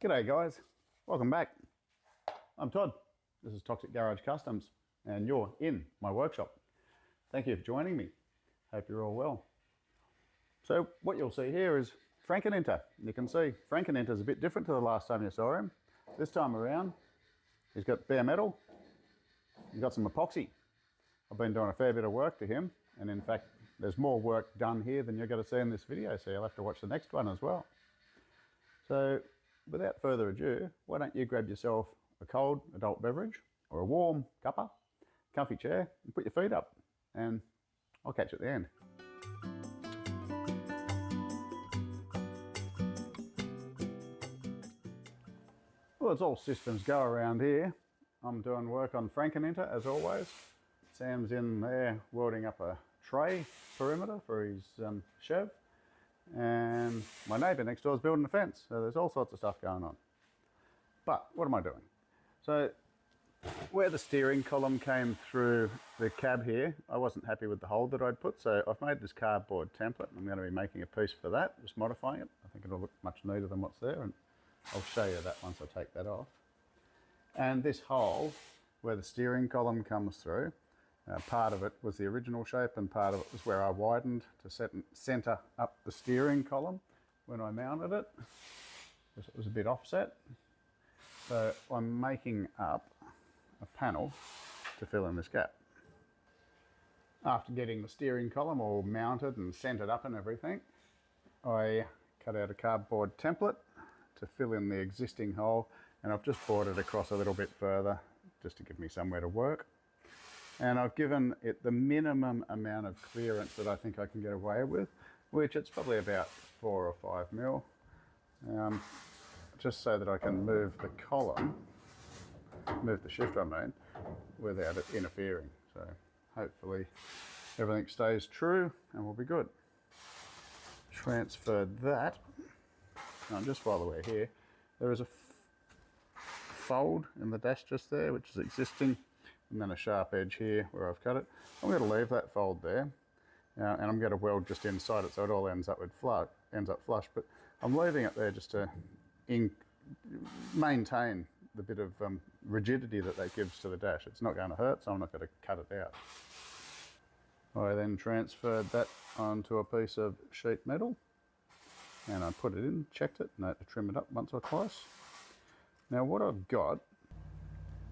G'day guys, welcome back. I'm Todd, this is Toxic Garage Customs and you're in my workshop. Thank you for joining me, hope you're all well. So what you'll see here is FrAnKeNInTeR. You can see FrAnKeNInTER is a bit different to the last time you saw him. This time around he's got bare metal, he's got some epoxy. I've been doing a fair bit of work to him, and in fact there's more work done here than you're going to see in this video, so you'll have to watch the next one as well. So without further ado, why don't you grab yourself a cold adult beverage or a warm cuppa, comfy chair, and put your feet up, and I'll catch you at the end. Well, it's all systems go around here. I'm doing work on FrAnKeNInTeR as always. Sam's in there welding up a tray perimeter for his Chev. And my neighbour next door is building a fence, so there's all sorts of stuff going on. But what am I doing? So where the steering column came through the cab here, I wasn't happy with the hole that I'd put, so I've made this cardboard template. I'm going to be making a piece for that, just modifying it. I think it'll look much neater than what's there, and I'll show you that once I take that off. And this hole where the steering column comes through, part of it was the original shape and part of it was where I widened to centre up the steering column when I mounted it, because it was a bit offset. So I'm making up a panel to fill in this gap. After getting the steering column all mounted and centred up and everything, I cut out a cardboard template to fill in the existing hole, and I've just brought it across a little bit further just to give me somewhere to work. And I've given it the minimum amount of clearance that I think I can get away with, which it's probably about 4 or 5 mil, just so that I can move the column, move the shifter I mean, without it interfering. So hopefully everything stays true and we'll be good. Transferred that. And just while we're here, there is a fold in the dash just there, which is existing, and then a sharp edge here where I've cut it. I'm going to leave that fold there, and I'm going to weld just inside it so it all ends up flush. But I'm leaving it there just to maintain the bit of rigidity that gives to the dash. It's not going to hurt, so I'm not going to cut it out. I then transferred that onto a piece of sheet metal, and I put it in, checked it, and I had to trim it up once or twice. Now what I've got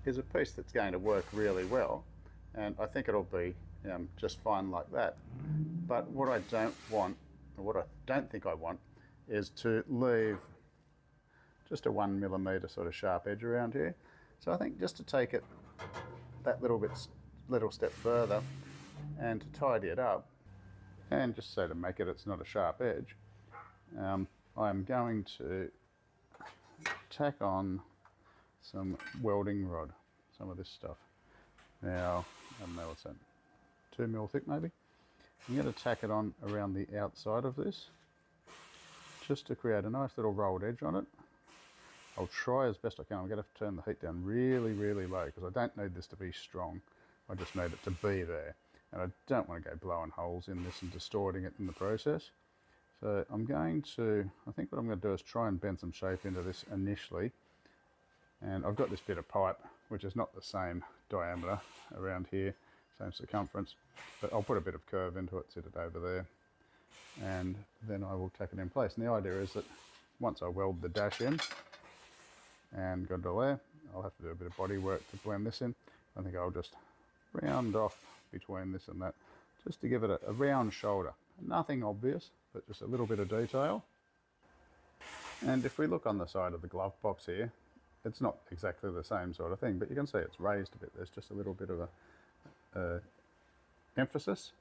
is a piece that's going to work really well, and I think it'll be just fine like that. But what I don't want, or what I don't think I want, is to leave just a 1 millimeter sort of sharp edge around here. So I think just to take it that little step further and to tidy it up, and just so to make it it's not a sharp edge, I'm going to tack on some welding rod, some of this stuff. Now, I don't know what's that, 2 mil thick maybe? I'm going to tack it on around the outside of this, just to create a nice little rolled edge on it. I'll try as best I can. I'm going to have to turn the heat down really, really low, because I don't need this to be strong. I just need it to be there. And I don't want to go blowing holes in this and distorting it in the process. So I'm going to, I think what I'm going to do is try and bend some shape into this initially. And I've got this bit of pipe, which is not the same diameter around here, same circumference, but I'll put a bit of curve into it, set it over there, and then I will tack it in place. And the idea is that once I weld the dash in and got it all there, I'll have to do a bit of body work to blend this in. I think I'll just round off between this and that, just to give it a round shoulder. Nothing obvious, but just a little bit of detail. And if we look on the side of the glove box here, it's not exactly the same sort of thing, but you can see it's raised a bit. There's just a little bit of a emphasis.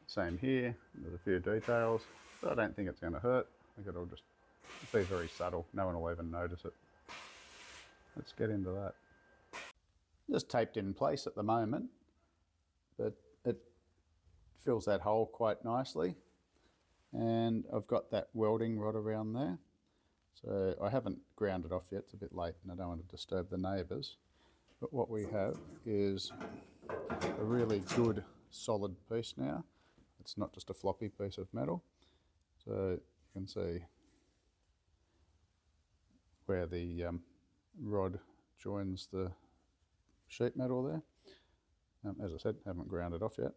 Same here, there's a few details, but I don't think it's going to hurt. I think it'll just be very subtle. No one will even notice it. Let's get into that. Just taped in place at the moment, but it fills that hole quite nicely. And I've got that welding rod around there. So I haven't ground it off yet, it's a bit late and I don't want to disturb the neighbours. But what we have is a really good solid piece now. It's not just a floppy piece of metal. So you can see where the rod joins the sheet metal there. As I said, haven't ground it off yet,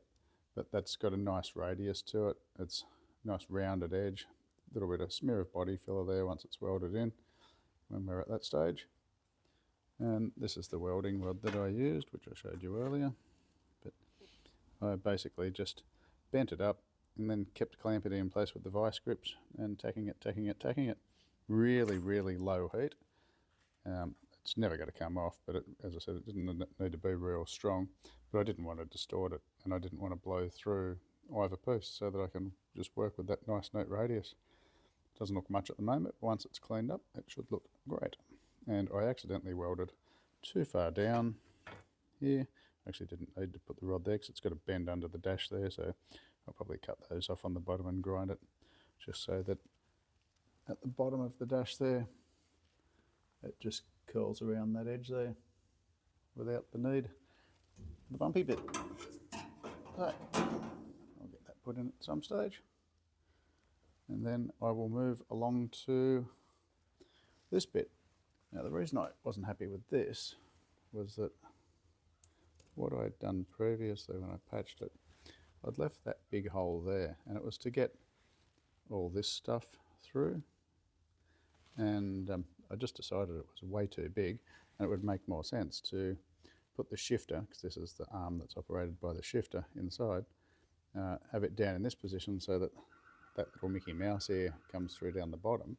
but that's got a nice radius to it. It's a nice rounded edge, a little bit of smear of body filler there once it's welded in when we're at that stage. And this is the welding rod that I used, which I showed you earlier. But I basically just bent it up and then kept clamping it in place with the vice grips and tacking it. Really, really low heat. It's never going to come off, but as I said, it didn't need to be real strong, but I didn't want to distort it, and I didn't want to blow through either piece, so that I can just work with that nice neat radius. It doesn't look much at the moment, but once it's cleaned up, it should look great. And I accidentally welded too far down here. Actually didn't need to put the rod there because it's got a bend under the dash there, so I'll probably cut those off on the bottom and grind it, just so that at the bottom of the dash there, it just curls around that edge there without the need for the bumpy bit. So I'll get that put in at some stage, and then I will move along to this bit. Now the reason I wasn't happy with this was that what I'd done previously when I patched it, I'd left that big hole there, and it was to get all this stuff through, and I just decided it was way too big, and it would make more sense to put the shifter, because this is the arm that's operated by the shifter inside, have it down in this position so that that little Mickey Mouse here comes through down the bottom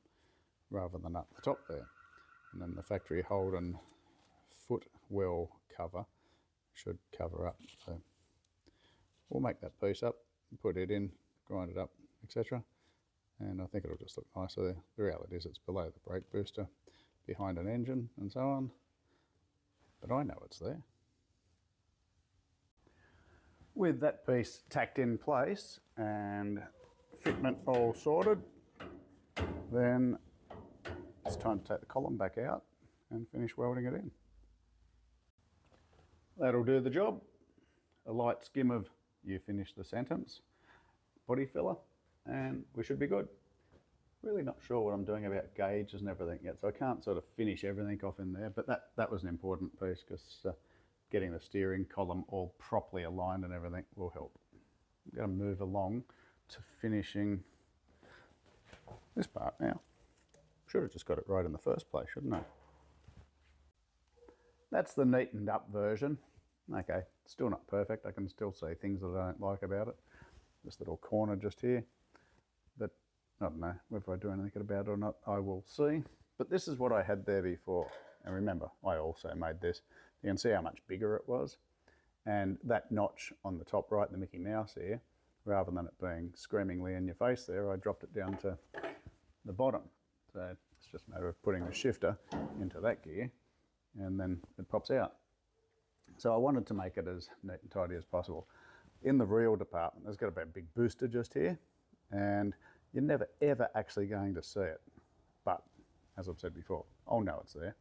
rather than up the top there. And then the factory Holden foot well cover should cover up. So we'll make that piece up, put it in, grind it up, etc. And I think it'll just look nicer there. The reality is it's below the brake booster, behind an engine and so on, but I know it's there. With that piece tacked in place and fitment all sorted, then it's time to take the column back out and finish welding it in. That'll do the job. A light skim of "you finish the sentence" body filler, and we should be good. Really not sure what I'm doing about gauges and everything yet, so I can't sort of finish everything off in there, but that was an important piece, because getting the steering column all properly aligned and everything will help. I'm going to move along to finishing this part now. Should have just got it right in the first place, shouldn't I? That's the neatened up version. Okay, still not perfect. I can still see things that I don't like about it. This little corner just here. But I don't know whether I do anything about it or not. I will see. But this is what I had there before. And remember, I also made this. You can see how much bigger it was. And that notch on the top right, the Mickey Mouse here, rather than it being screamingly in your face there, I dropped it down to the bottom. So it's just a matter of putting the shifter into that gear, and then it pops out. So I wanted to make it as neat and tidy as possible. In the reel department, there's got to be a big booster just here, and you're never ever actually going to see it. But as I've said before, I'll know it's there.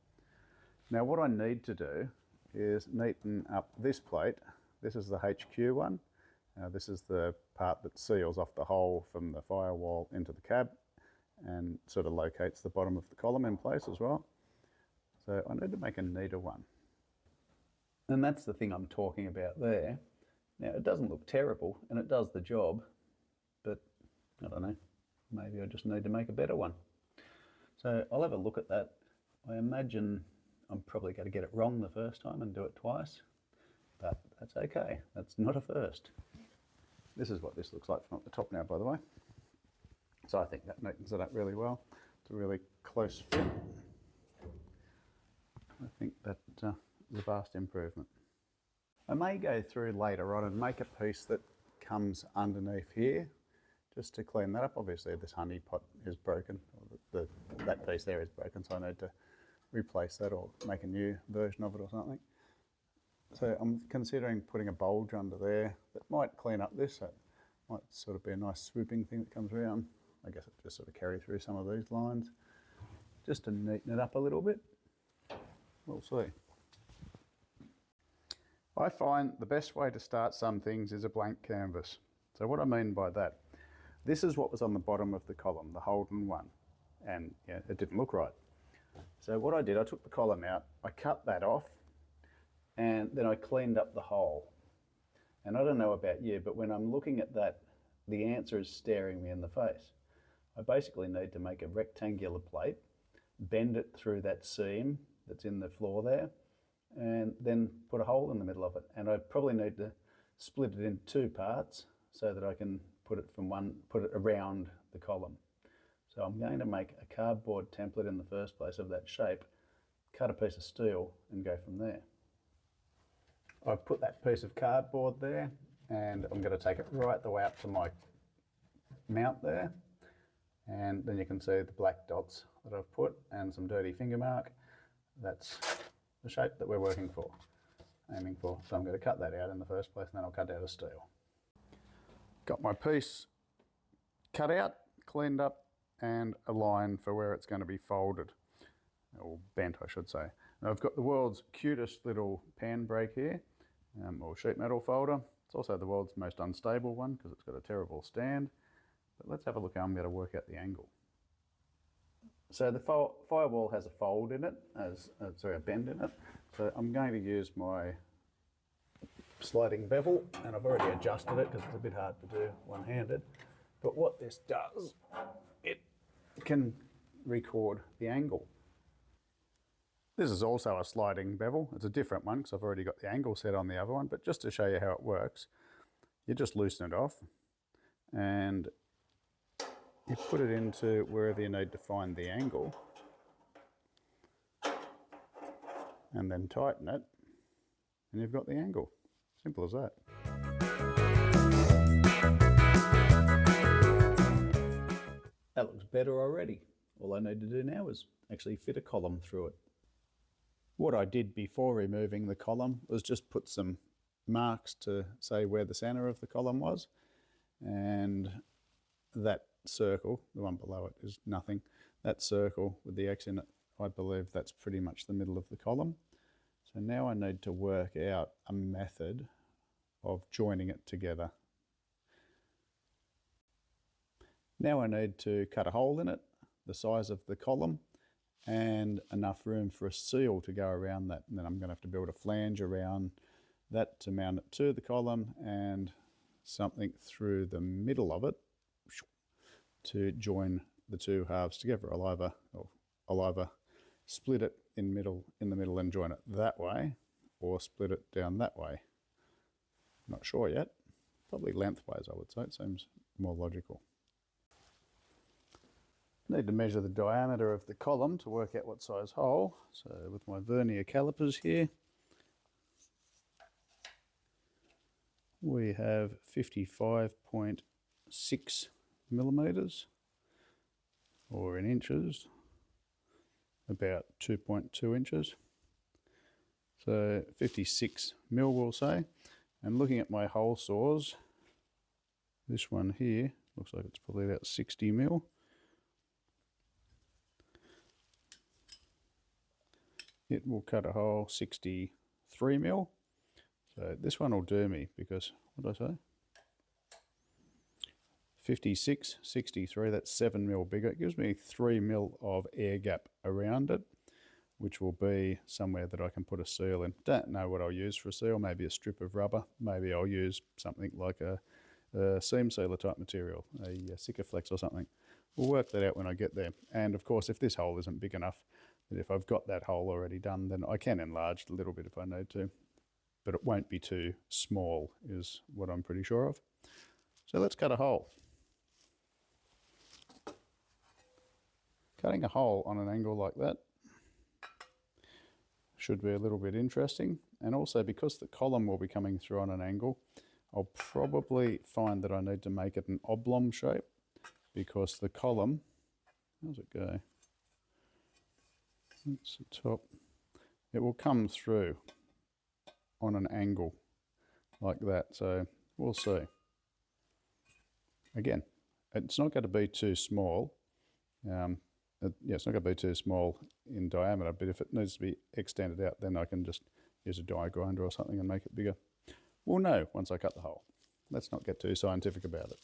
Now what I need to do is neaten up this plate. This is the HQ one. This is the part that seals off the hole from the firewall into the cab and sort of locates the bottom of the column in place as well. So I need to make a neater one. And that's the thing I'm talking about there. Now it doesn't look terrible and it does the job, but I don't know, maybe I just need to make a better one. So I'll have a look at that. I imagine I'm probably going to get it wrong the first time and do it twice, but that's okay. That's not a first. This is what this looks like from up the top now, by the way. So I think that neatens it up really well. It's a really close fit. I think that is a vast improvement. I may go through later on and make a piece that comes underneath here just to clean that up. Obviously this honey pot is broken, or that piece there is broken, so I need to replace that or make a new version of it or something. So I'm considering putting a bulge under there that might clean up this. So it might sort of be a nice swooping thing that comes around. I guess it just sort of carry through some of these lines just to neaten it up a little bit. We'll see. I find the best way to start some things is a blank canvas. So what I mean by that, this is what was on the bottom of the column, the Holden one, and yeah, it didn't look right. So what I did, I took the column out, I cut that off, and then I cleaned up the hole. And I don't know about you, but when I'm looking at that, the answer is staring me in the face. I basically need to make a rectangular plate, bend it through that seam that's in the floor there, and then put a hole in the middle of it. And I probably need to split it into two parts so that I can put it around the column. So I'm going to make a cardboard template in the first place of that shape, cut a piece of steel and go from there. I've put that piece of cardboard there and I'm going to take it right the way up to my mount there, and then you can see the black dots that I've put and some dirty finger mark. That's the shape that we're aiming for. So I'm going to cut that out in the first place and then I'll cut out a steel. Got my piece cut out, cleaned up, and a line for where it's going to be folded, or bent I should say. Now I've got the world's cutest little pan brake here, or sheet metal folder. It's also the world's most unstable one because it's got a terrible stand. But let's have a look how I'm going to work out the angle. So the Firewall has a fold in it, a bend in it. So I'm going to use my sliding bevel, and I've already adjusted it because it's a bit hard to do one-handed. But what this does, it can record the angle. This is also a sliding bevel. It's a different one because I've already got the angle set on the other one, but just to show you how it works, you just loosen it off and you put it into wherever you need to find the angle and then tighten it and you've got the angle. Simple as that. That looks better already. All I need to do now is actually fit a column through it. What I did before removing the column was just put some marks to say where the center of the column was, and that circle, the one below it, is nothing. That circle with the X in it, I believe that's pretty much the middle of the column. So now I need to work out a method of joining it together. Now I need to cut a hole in it, the size of the column, and enough room for a seal to go around that. And then I'm going to have to build a flange around that to mount it to the column, and something through the middle of it to join the two halves together. I'll either split it in the middle and join it that way, or split it down that way. Not sure yet. Probably lengthways, I would say. It seems more logical. Need to measure the diameter of the column to work out what size hole. So with my vernier calipers here, we have 55.6 millimeters, or in inches, about 2.2 inches. So 56 mil we'll say. And looking at my hole saws, this one here looks like it's probably about 60 mil. It will cut a hole 63 mil. So this one will do me because, what did I say? 56, 63, that's 7 mil bigger. It gives me 3 mil of air gap around it, which will be somewhere that I can put a seal in. Don't know what I'll use for a seal, maybe a strip of rubber. Maybe I'll use something like a seam sealer type material, a Sikaflex or something. We'll work that out when I get there. And of course, if this hole isn't big enough, that if I've got that hole already done, then I can enlarge it a little bit if I need to. But it won't be too small, is what I'm pretty sure of. So let's cut a hole. Cutting a hole on an angle like that should be a little bit interesting. And also because the column will be coming through on an angle, I'll probably find that I need to make it an oblong shape, because the column, how's it go? That's the top. It will come through on an angle like that. So we'll see. Again, it's not going to be too small. It's not going to be too small in diameter, but if it needs to be extended out, then I can just use a die grinder or something and make it bigger. We'll know once I cut the hole. Let's not get too scientific about it.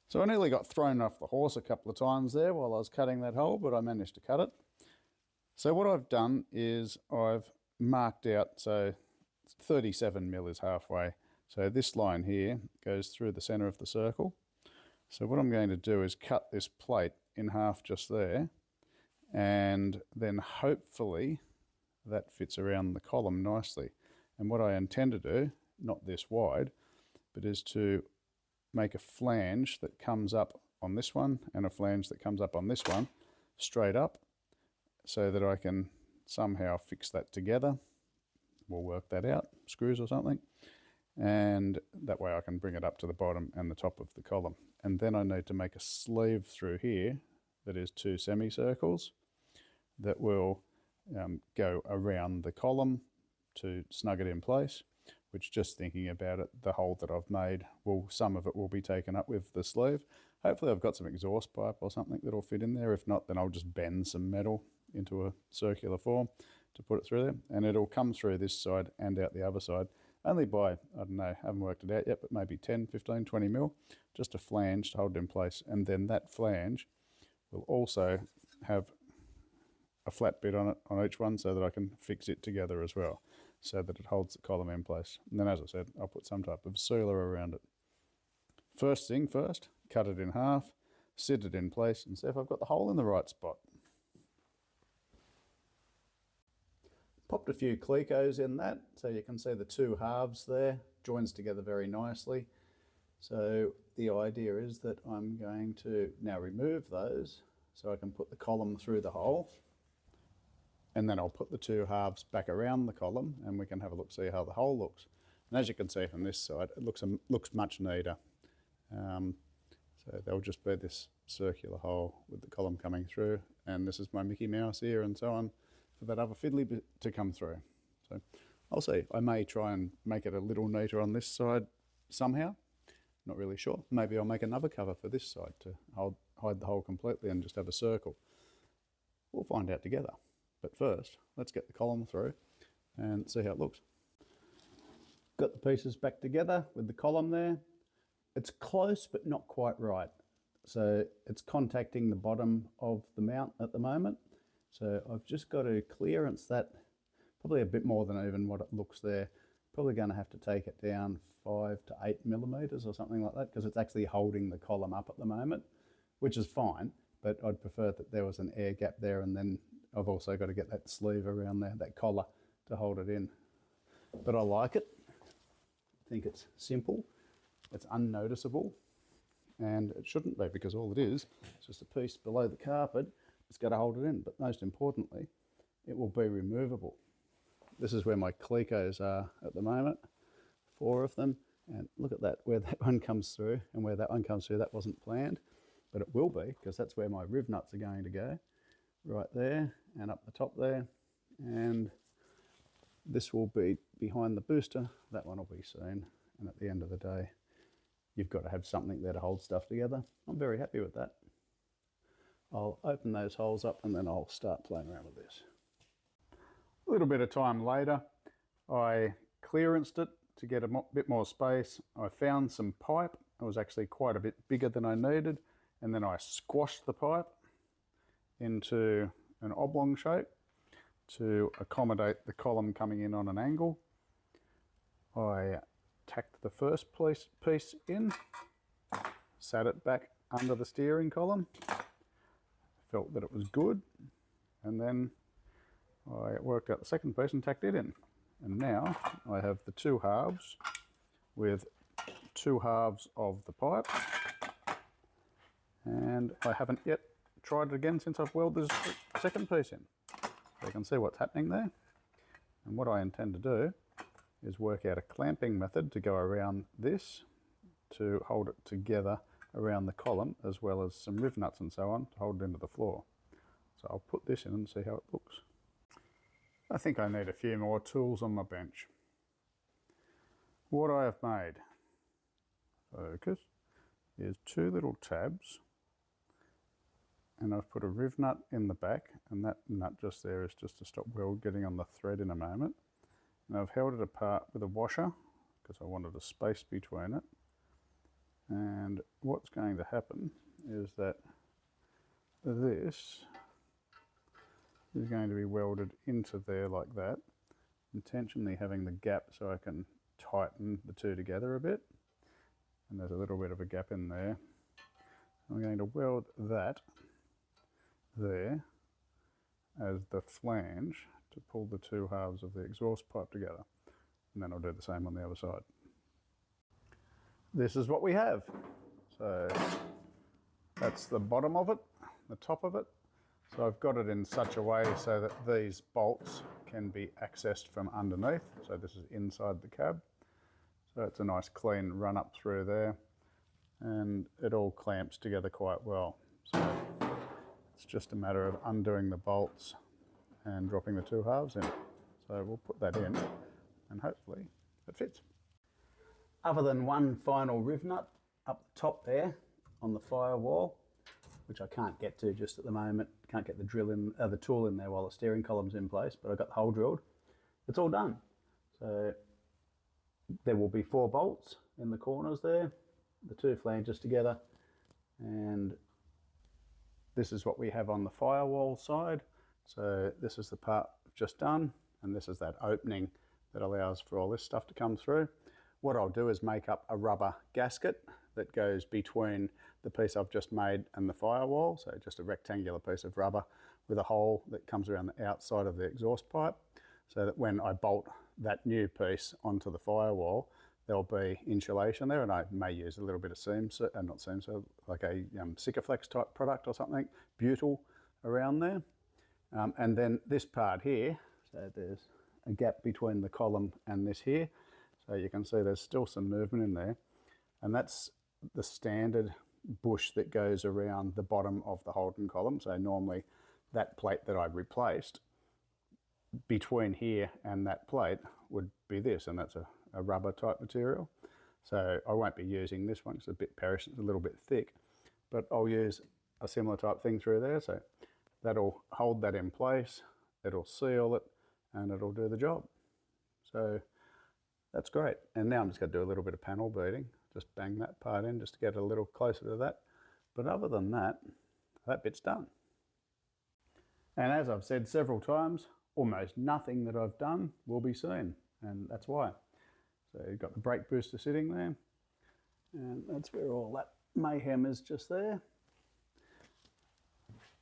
So I nearly got thrown off the horse a couple of times there while I was cutting that hole, but I managed to cut it. So what I've done is I've marked out, so 37 mil is halfway. So this line here goes through the center of the circle. So what I'm going to do is cut this plate in half just there, and then hopefully that fits around the column nicely. And what I intend to do, not this wide, but is to make a flange that comes up on this one and a flange that comes up on this one straight up, so that I can somehow fix that together. We'll work that out, screws or something, and that way I can bring it up to the bottom and the top of the column. And then I need to make a sleeve through here that is 2 semicircles that will go around the column to snug it in place, which, just thinking about it, the hole that I've made, some of it will be taken up with the sleeve. Hopefully I've got some exhaust pipe or something that'll fit in there. If not, then I'll just bend some metal into a circular form to put it through there, and it'll come through this side and out the other side, only by, I don't know, haven't worked it out yet, but maybe 10, 15, 20 mil, just a flange to hold it in place. And then that flange will also have a flat bit on it on each one, so that I can fix it together as well, so that it holds the column in place. And then, as I said, I'll put some type of sealer around it. First thing first, cut it in half, sit it in place, and see if I've got the hole in the right spot. Popped a few clecos in that, so you can see the 2 halves there, joins together very nicely. So the idea is that I'm going to now remove those so I can put the column through the hole, and then I'll put the 2 halves back around the column, and we can have a look, see how the hole looks. And as you can see from this side, it looks much neater. So there'll just be this circular hole with the column coming through, and this is my Mickey Mouse ear and so on for that other fiddly bit to come through. So I'll see. I may try and make it a little neater on this side somehow. Not really sure. Maybe I'll make another cover for this side to hide the hole completely and just have a circle. We'll find out together. But first, let's get the column through and see how it looks. Got the pieces back together with the column there. It's close, but not quite right. So it's contacting the bottom of the mount at the moment. So I've just got to clearance that probably a bit more than even what it looks there. Probably going to have to take it down 5 to 8 millimeters or something like that, because it's actually holding the column up at the moment, which is fine, but I'd prefer that there was an air gap there, and then I've also got to get that sleeve around there, that collar, to hold it in. But I like it. I think it's simple, it's unnoticeable, and it shouldn't be, because all it is just a piece below the carpet. It's got to hold it in, but most importantly, it will be removable. This is where my clecos are at the moment, 4 of them, and look at that, where that one comes through and where that one comes through. That wasn't planned, but it will be, because that's where my riv nuts are going to go, right there and up the top there. And this will be behind the booster, that one will be soon. And at the end of the day, you've got to have something there to hold stuff together. I'm very happy with that. I'll open those holes up and then I'll start playing around with this. A little bit of time later, I clearanced it to get a bit more space. I found some pipe. It was actually quite a bit bigger than I needed, and then I squashed the pipe into an oblong shape to accommodate the column coming in on an angle. I tacked the first piece in, sat it back under the steering column, felt that it was good, and then I worked out the second piece and tacked it in. And now I have the 2 halves with 2 halves of the pipe, and I haven't yet tried it again since I've welded the second piece in. So you can see what's happening there. And what I intend to do is work out a clamping method to go around this to hold it together around the column, as well as some riv nuts and so on to hold it into the floor. So I'll put this in and see how it looks. I think I need a few more tools on my bench. What I have made, focus, is 2 little tabs, and I've put a riv nut in the back, and that nut just there is just to stop weld getting on the thread in a moment. And I've held it apart with a washer because I wanted a space between it. And what's going to happen is that this is going to be welded into there like that, intentionally having the gap so I can tighten the two together a bit. And there's a little bit of a gap in there. I'm going to weld that there as the flange to pull the two halves of the exhaust pipe together. And then I'll do the same on the other side. This is what we have. So that's the bottom of it, the top of it. So I've got it in such a way so that these bolts can be accessed from underneath. So this is inside the cab. So it's a nice clean run up through there, and it all clamps together quite well. So it's just a matter of undoing the bolts and dropping the two halves in. So we'll put that in and hopefully it fits. Other than one final riv nut up the top there on the Firewall, which I can't get to just at the moment, can't get the the tool in there while the steering column's in place, but I've got the hole drilled. It's all done. So there will be 4 bolts in the corners there, the 2 flanges together, and this is what we have on the Firewall side. So this is the part I've just done, and this is that opening that allows for all this stuff to come through. What I'll do is make up a rubber gasket that goes between the piece I've just made and the Firewall, so just a rectangular piece of rubber with a hole that comes around the outside of the exhaust pipe, so that when I bolt that new piece onto the Firewall, there'll be insulation there, and I may use a little bit of seam, not seam, so like a Sikaflex type product or something, butyl around there. And then this part here, so there's a gap between the column and this here, so you can see there's still some movement in there, and that's the standard bush that goes around the bottom of the Holden column. So normally that plate that I replaced, between here and that plate would be this, and that's a rubber type material. So I won't be using this one, it's a bit perish, it's a little bit thick, but I'll use a similar type thing through there. So that'll hold that in place, it'll seal it, and it'll do the job. So that's great. And now I'm just going to do a little bit of panel beading, just bang that part in just to get it a little closer to that. But other than that, that bit's done. And as I've said several times, almost nothing that I've done will be seen, and that's why. So you've got the brake booster sitting there, and that's where all that mayhem is, just there.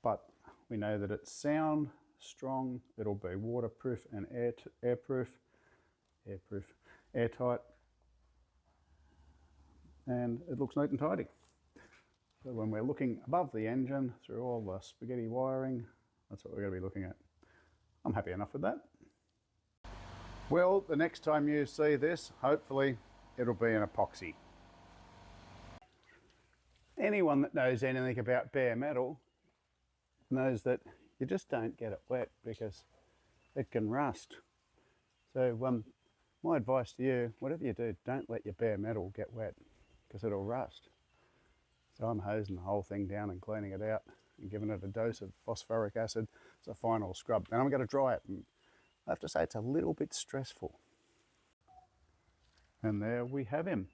But we know that it's sound, strong, it'll be waterproof and airtight, and it looks neat and tidy. So when we're looking above the engine through all the spaghetti wiring, that's what we're going to be looking at. I'm happy enough with that. Well, the next time you see this, hopefully it'll be an epoxy. Anyone that knows anything about bare metal knows that you just don't get it wet because it can rust. So my advice to you, whatever you do, don't let your bare metal get wet because it'll rust. So I'm hosing the whole thing down and cleaning it out and giving it a dose of phosphoric acid as a final scrub. Then I'm going to dry it, and I have to say it's a little bit stressful. And there we have him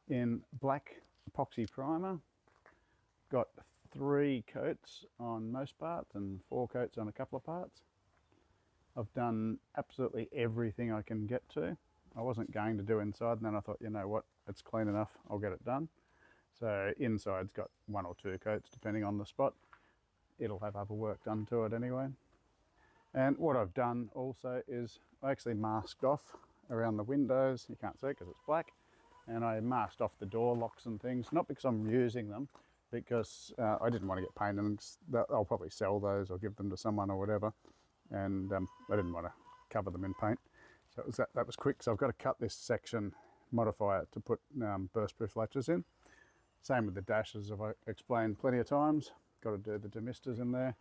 in black epoxy primer. Got 3 coats on most parts and 4 coats on a couple of parts. I've done absolutely everything I can get to. I wasn't going to do inside, and then I thought, you know what, it's clean enough, I'll get it done. So inside's got 1 or 2 coats depending on the spot. It'll have other work done to it anyway. And what I've done also is I actually masked off around the windows. You can't see it because it's black. And I masked off the door locks and things, not because I'm using them, because I didn't want to get paint, and I'll probably sell those or give them to someone or whatever. And I didn't want to cover them in paint. So it was that was quick. So I've got to cut this section, modify it to put burst-proof latches in. Same with the dashes, I've explained plenty of times. Got to do the demisters in there.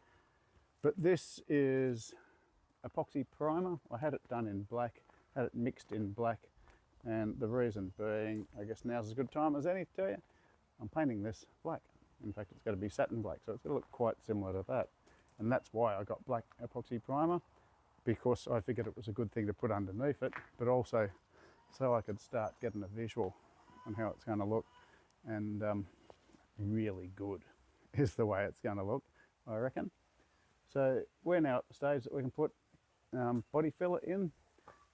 But this is epoxy primer. I had it done in black, had it mixed in black, and the reason being, I guess now's as good time as any to tell you, I'm painting this black. In fact, it's going to be satin black, so it's going to look quite similar to that. And that's why I got black epoxy primer, because I figured it was a good thing to put underneath it, but also so I could start getting a visual on how it's going to look, and really good is the way it's going to look, I reckon. So we're now at the stage that we can put body filler in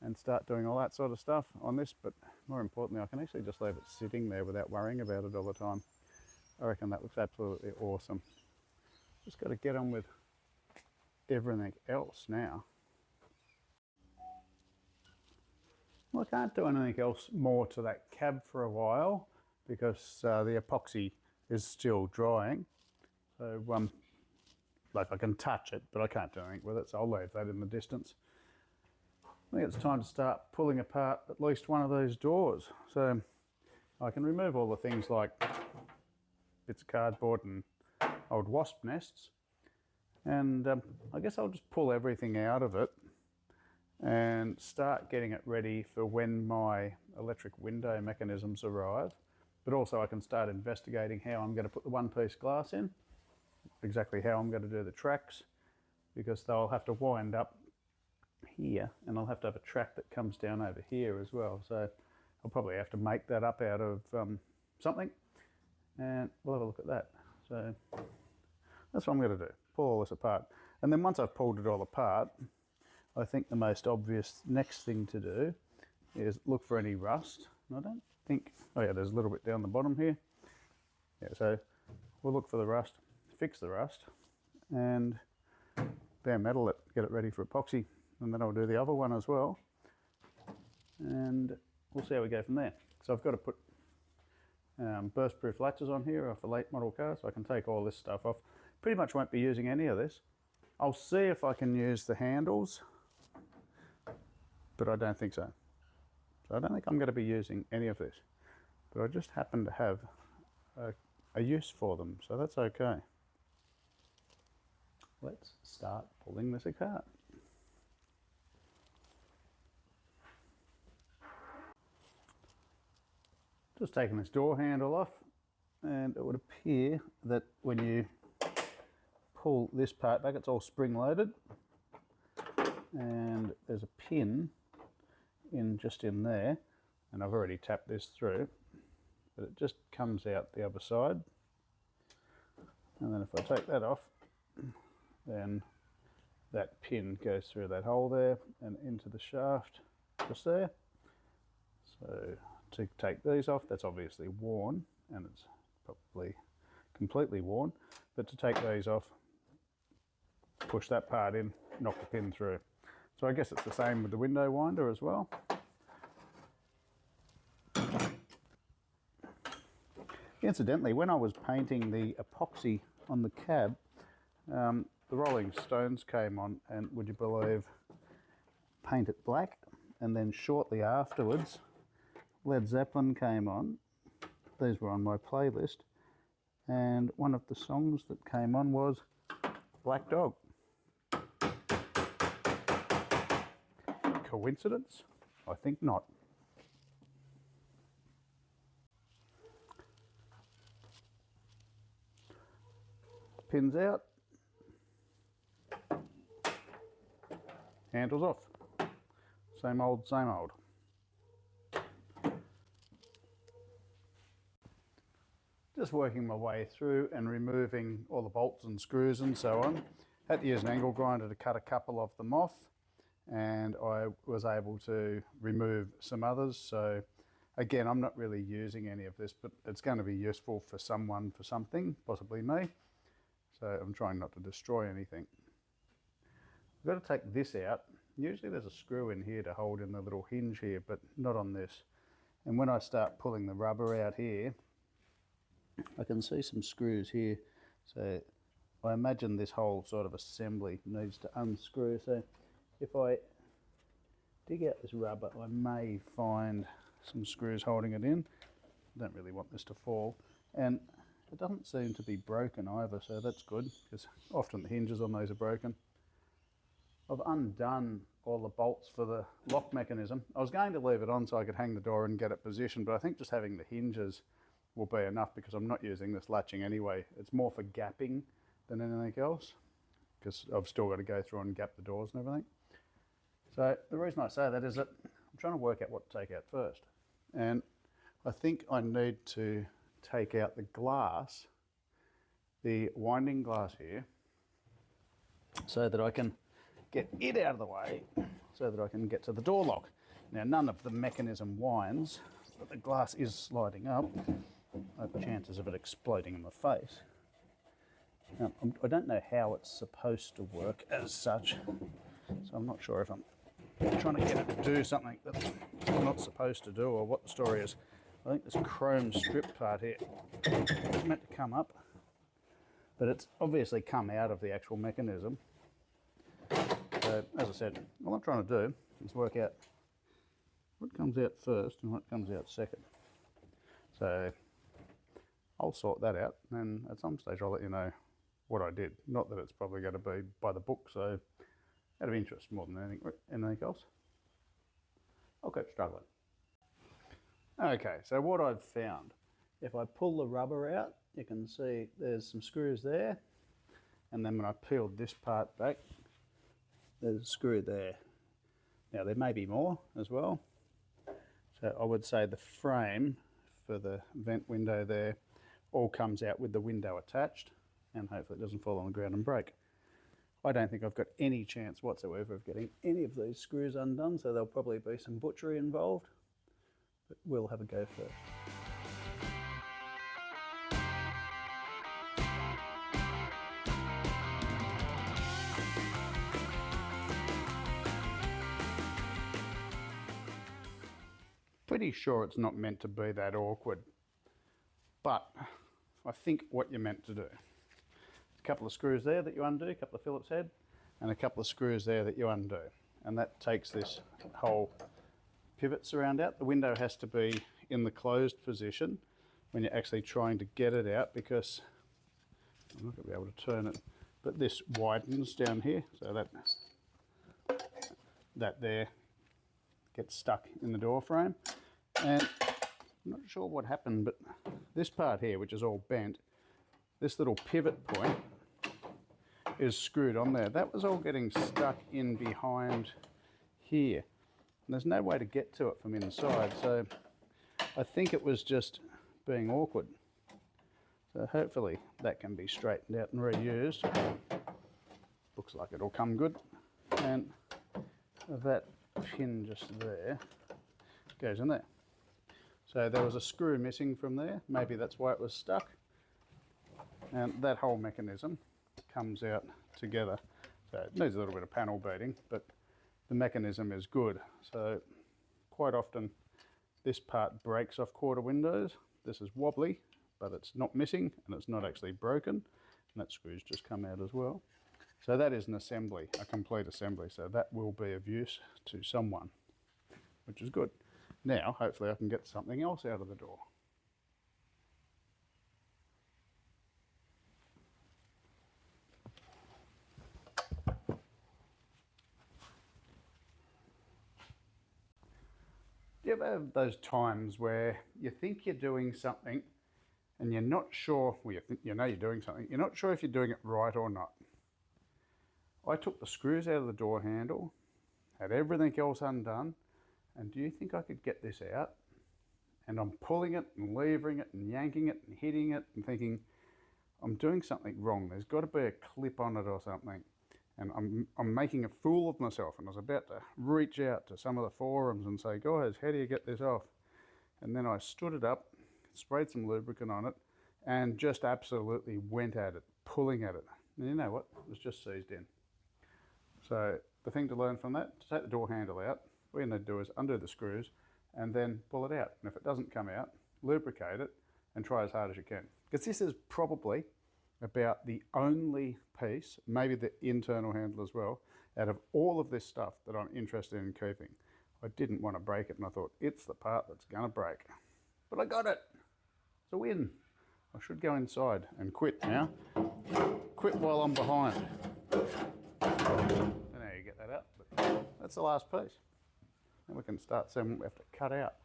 and start doing all that sort of stuff on this, but more importantly I can actually just leave it sitting there without worrying about it all the time. I reckon that looks absolutely awesome. Just got to get on with everything else now. Well, I can't do anything else more to that cab for a while because the epoxy is still drying. So like I can touch it, but I can't do anything with it, so I'll leave that in the distance. I think it's time to start pulling apart at least one of those doors. So I can remove all the things like bits of cardboard and old wasp nests, and I guess I'll just pull everything out of it and start getting it ready for when my electric window mechanisms arrive. But also I can start investigating how I'm going to put the one-piece glass in, exactly how I'm going to do the tracks, because they'll have to wind up here and I'll have to have a track that comes down over here as well. So I'll probably have to make that up out of something, and we'll have a look at that. So that's what I'm going to do, pull all this apart. And then once I've pulled it all apart, I think the most obvious next thing to do is look for any rust. And I don't think, oh yeah, there's a little bit down the bottom here. Yeah, so we'll look for the rust, fix the rust, and bare metal it, get it ready for epoxy. And then I'll do the other one as well. And we'll see how we go from there. So I've got to put burst-proof latches on here off a late model car, so I can take all this stuff off. Pretty much won't be using any of this. I'll see if I can use the handles, but I don't think so. So I don't think I'm going to be using any of this, but I just happen to have a use for them, so that's okay. Let's start pulling this apart. Just taking this door handle off, and it would appear that when you pull this part back, it's all spring loaded, and there's a pin just in there, and I've already tapped this through, but it just comes out the other side. And then if I take that off, then that pin goes through that hole there and into the shaft just there. So to take these off, that's obviously worn, and it's probably completely worn, but to take these off, push that part in, knock the pin through. So I guess it's the same with the window winder as well. Incidentally, when I was painting the epoxy on the cab, the Rolling Stones came on, and would you believe, paint it black, and then shortly afterwards Led Zeppelin came on. These were on my playlist, and one of the songs that came on was Black Dog. Coincidence? I think not. Pins out, handles off. Same old, same old. Just working my way through and removing all the bolts and screws and so on. Had to use an angle grinder to cut a couple of them off, and I was able to remove some others. So again, I'm not really using any of this, but it's going to be useful for someone, for something, possibly me. So I'm trying not to destroy anything. I've got to take this out. Usually there's a screw in here to hold in the little hinge here, but not on this. And when I start pulling the rubber out here, I can see some screws here. So I imagine this whole sort of assembly needs to unscrew. So if I dig out this rubber, I may find some screws holding it in. I don't really want this to fall. And it doesn't seem to be broken either, so that's good, because often the hinges on those are broken. I've undone all the bolts for the lock mechanism. I was going to leave it on so I could hang the door and get it positioned, but I think just having the hinges will be enough, because I'm not using this latching anyway. It's more for gapping than anything else, because I've still got to go through and gap the doors and everything. So the reason I say that is that I'm trying to work out what to take out first. And I think I need to take out the glass, the winding glass here, so that I can get it out of the way, so that I can get to the door lock. Now, none of the mechanism winds, but the glass is sliding up. I have chances of it exploding in my face. Now, I don't know how it's supposed to work as such, so I'm not sure if I'm trying to get it to do something that it's not supposed to do or what the story is. I think this chrome strip part here is meant to come up, but it's obviously come out of the actual mechanism. So, as I said, all I'm trying to do is work out what comes out first and what comes out second. So I'll sort that out, and at some stage I'll let you know what I did. Not that it's probably going to be by the book, so out of interest more than anything else. I'll keep struggling. Okay, so what I've found, if I pull the rubber out, you can see there's some screws there, and then when I peeled this part back, there's a screw there. Now there may be more as well. So I would say the frame for the vent window there all comes out with the window attached, and hopefully it doesn't fall on the ground and break. I don't think I've got any chance whatsoever of getting any of these screws undone, so there'll probably be some butchery involved, but we'll have a go first. Pretty sure it's not meant to be that awkward, but I think what you're meant to do. A couple of screws there that you undo, a couple of Phillips head, and a couple of screws there that you undo. And that takes this whole pivot surround out. The window has to be in the closed position when you're actually trying to get it out, because I'm not going to be able to turn it, but this widens down here, so that there gets stuck in the door frame. And I'm not sure what happened, but this part here, which is all bent, this little pivot point is screwed on there. That was all getting stuck in behind here. And there's no way to get to it from inside, so I think it was just being awkward. So hopefully that can be straightened out and reused. Looks like it'll come good. And that pin just there goes in there. So there was a screw missing from there. Maybe that's why it was stuck. And that whole mechanism comes out together. So it needs a little bit of panel beating, but the mechanism is good. So quite often this part breaks off quarter windows. This is wobbly, but it's not missing and it's not actually broken. And that screw's just come out as well. So that is an assembly, a complete assembly. So that will be of use to someone, which is good. Now, hopefully I can get something else out of the door. Do you ever have those times where you think you're doing something and you're not sure, well, you know you're doing something, you're not sure if you're doing it right or not? I took the screws out of the door handle, had everything else undone, and do you think I could get this out? And I'm pulling it and levering it and yanking it and hitting it and thinking, I'm doing something wrong. There's got to be a clip on it or something. And I'm making a fool of myself, and I was about to reach out to some of the forums and say, guys, how do you get this off? And then I stood it up, sprayed some lubricant on it, and just absolutely went at it, pulling at it. And you know what? It was just seized in. So the thing to learn from that, to take the door handle out, all you need to do is undo the screws and then pull it out. And if it doesn't come out, lubricate it and try as hard as you can. Because this is probably about the only piece, maybe the internal handle as well, out of all of this stuff that I'm interested in keeping. I didn't want to break it, and I thought, it's the part that's going to break. But I got it. It's a win. I should go inside and quit now. Quit while I'm behind. I don't know how you get that out, but that's the last piece. Then we can start seeing what we have to cut out.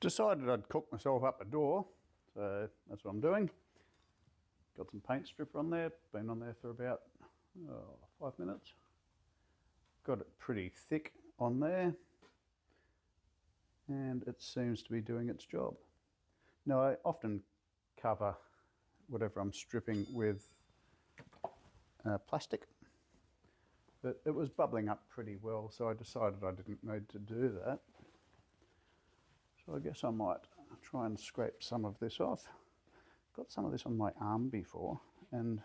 Decided I'd cook myself up a door, so that's what I'm doing. Got some paint stripper on there, been on there for about 5 minutes. Got it pretty thick on there. and it seems to be doing its job. Now I often cover whatever I'm stripping with plastic, but it was bubbling up pretty well, so I decided I didn't need to do that. So I guess I might try and scrape some of this off. Got some of this on my arm before, and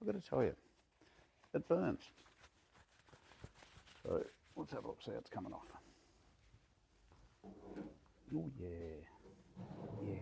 I've got to tell you, it burns. So let's have a look, see how it's coming off. Oh yeah, yeah.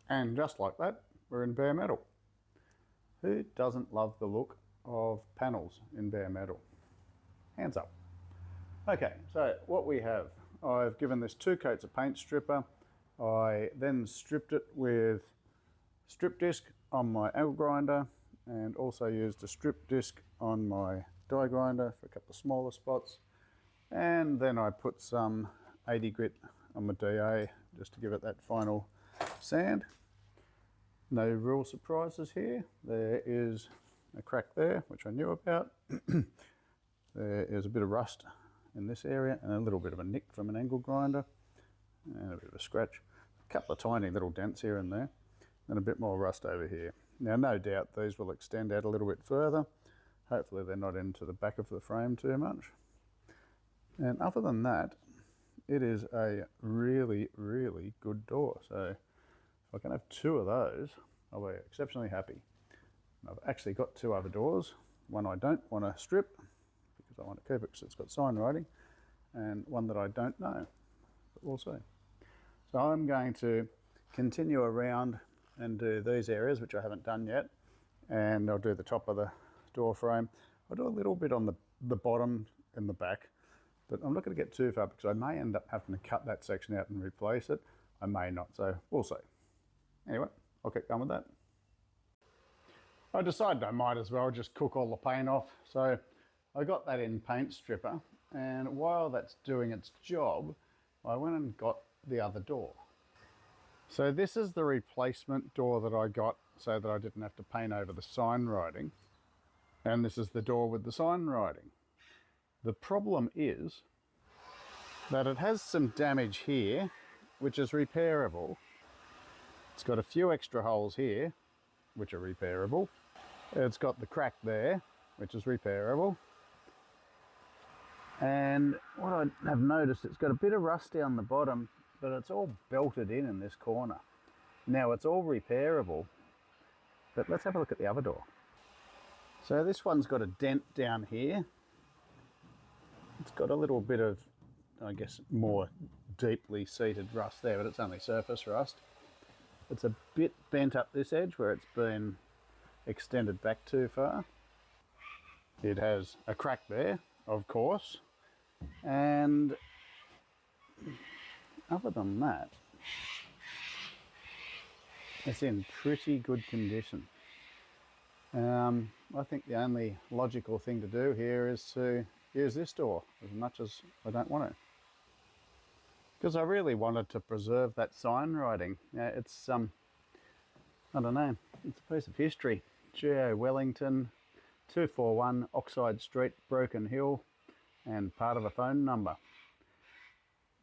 And just like that, we're in bare metal. Who doesn't love the look of panels in bare metal? Hands up. Okay, so what we have, I've given this 2 coats of paint stripper. I then stripped it with strip disc on my angle grinder, and also used a strip disc on my die grinder for a couple of smaller spots. And then I put some 80 grit on my DA just to give it that final sand. No real surprises here. There is a crack there, which I knew about. There is a bit of rust in this area and a little bit of a nick from an angle grinder and a bit of a scratch. A couple of tiny little dents here and there, and a bit more rust over here. Now, no doubt these will extend out a little bit further. Hopefully they're not into the back of the frame too much. And other than that, it is a really, really good door. So if I can have 2 of those, I'll be exceptionally happy. I've actually got 2 other doors. One I don't want to strip because I want to keep it because it's got sign writing, and one that I don't know, but we'll see. So I'm going to continue around and do these areas, which I haven't done yet, and I'll do the top of the door frame. I'll do a little bit on the bottom in the back, but I'm not going to get too far because I may end up having to cut that section out and replace it. I may not, so we'll see. Anyway, I'll get going with that. I decided I might as well just cook all the paint off. So I got that in paint stripper, and while that's doing its job, I went and got the other door. So this is the replacement door that I got so that I didn't have to paint over the sign writing. And this is the door with the sign writing. The problem is that it has some damage here, which is repairable. It's got a few extra holes here, which are repairable. It's got the crack there, which is repairable. And what I have noticed, it's got a bit of rust down the bottom, but it's all belted in this corner. Now it's all repairable, but let's have a look at the other door. So this one's got a dent down here. It's got a little bit of, I guess, more deeply seated rust there, but it's only surface rust. It's a bit bent up this edge where it's been extended back too far. It has a crack there, of course, and other than that, it's in pretty good condition. I think the only logical thing to do here is to use this door, as much as I don't want to. Because I really wanted to preserve that sign writing. It's, I don't know, it's a piece of history. G.O. Wellington, 241 Oxide Street, Broken Hill, and part of a phone number.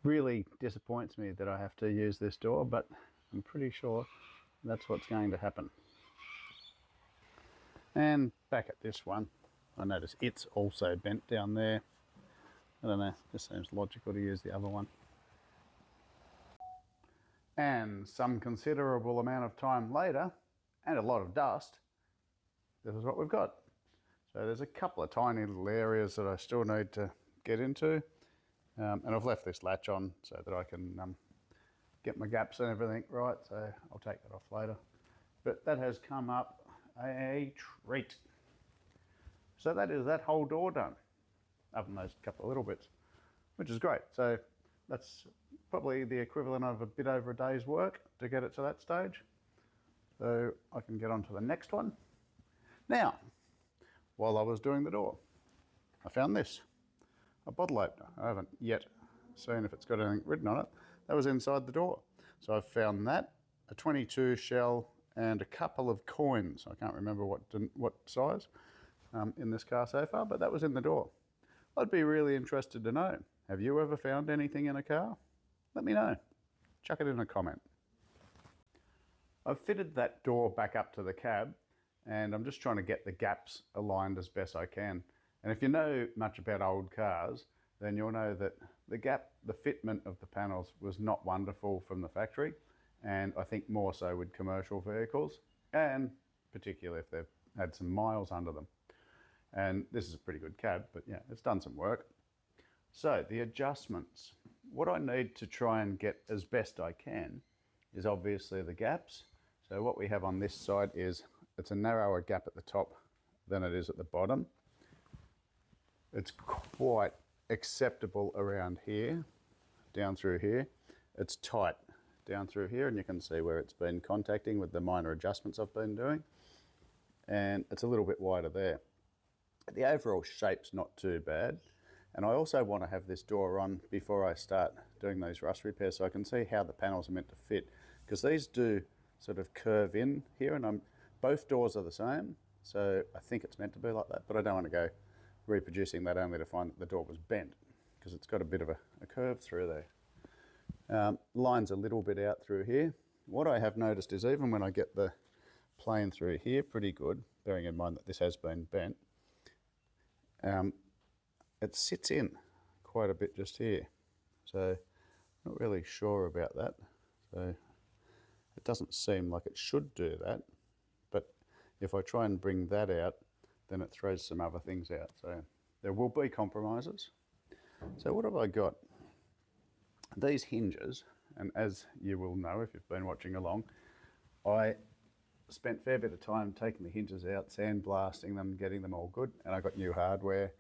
Really disappoints me that I have to use this door, but I'm pretty sure that's what's going to happen. And back at this one, I notice it's also bent down there. I don't know, just seems logical to use the other one. And some considerable amount of time later, and a lot of dust, this is what we've got. So there's a couple of tiny little areas that I still need to get into. And I've left this latch on so that I can get my gaps and everything right, so I'll take that off later. But that has come up a treat. So that is that whole door done, other than those couple of little bits, which is great. So that's probably the equivalent of a bit over a day's work to get it to that stage. So I can get on to the next one. Now, while I was doing the door, I found this, a bottle opener. I haven't yet seen if it's got anything written on it. That was inside the door. So I've found that, a 22 shell and a couple of coins. I can't remember what size in this car so far, but that was in the door. I'd be really interested to know, have you ever found anything in a car? Let me know. Chuck it in a comment. I've fitted that door back up to the cab, and I'm just trying to get the gaps aligned as best I can. And if you know much about old cars, then you'll know that the fitment of the panels was not wonderful from the factory, and I think more so with commercial vehicles, and particularly if they've had some miles under them. And this is a pretty good cab, but yeah, it's done some work. So the adjustments. What I need to try and get as best I can is obviously the gaps. So what we have on this side is, it's a narrower gap at the top than it is at the bottom. It's quite acceptable around here, down through here. It's tight down through here, and you can see where it's been contacting with the minor adjustments I've been doing. And it's a little bit wider there. The overall shape's not too bad. And I also want to have this door on before I start doing those rust repairs, so I can see how the panels are meant to fit. Because these do sort of curve in here, and both doors are the same. So I think it's meant to be like that, but I don't want to go reproducing that only to find that the door was bent, because it's got a bit of a curve through there. Lines a little bit out through here. What I have noticed is even when I get the plane through here pretty good, bearing in mind that this has been bent, it sits in quite a bit just here. So not really sure about that. So it doesn't seem like it should do that, but if I try and bring that out, then it throws some other things out. So there will be compromises. So what have I got? These hinges, and as you will know if you've been watching along, I spent a fair bit of time taking the hinges out, sandblasting them, getting them all good, and I got new hardware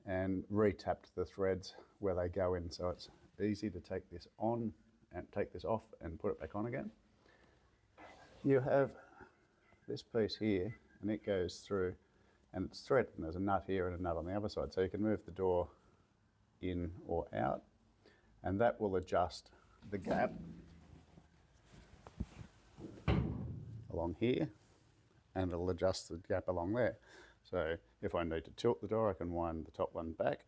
and re-tapped the threads where they go in, so it's easy to take this on and take this off and put it back on again. You have this piece here, and it goes through, and it's threaded, and there's a nut here and a nut on the other side, so you can move the door in or out, and that will adjust the gap along here, and it'll adjust the gap along there. So if I need to tilt the door, I can wind the top one back,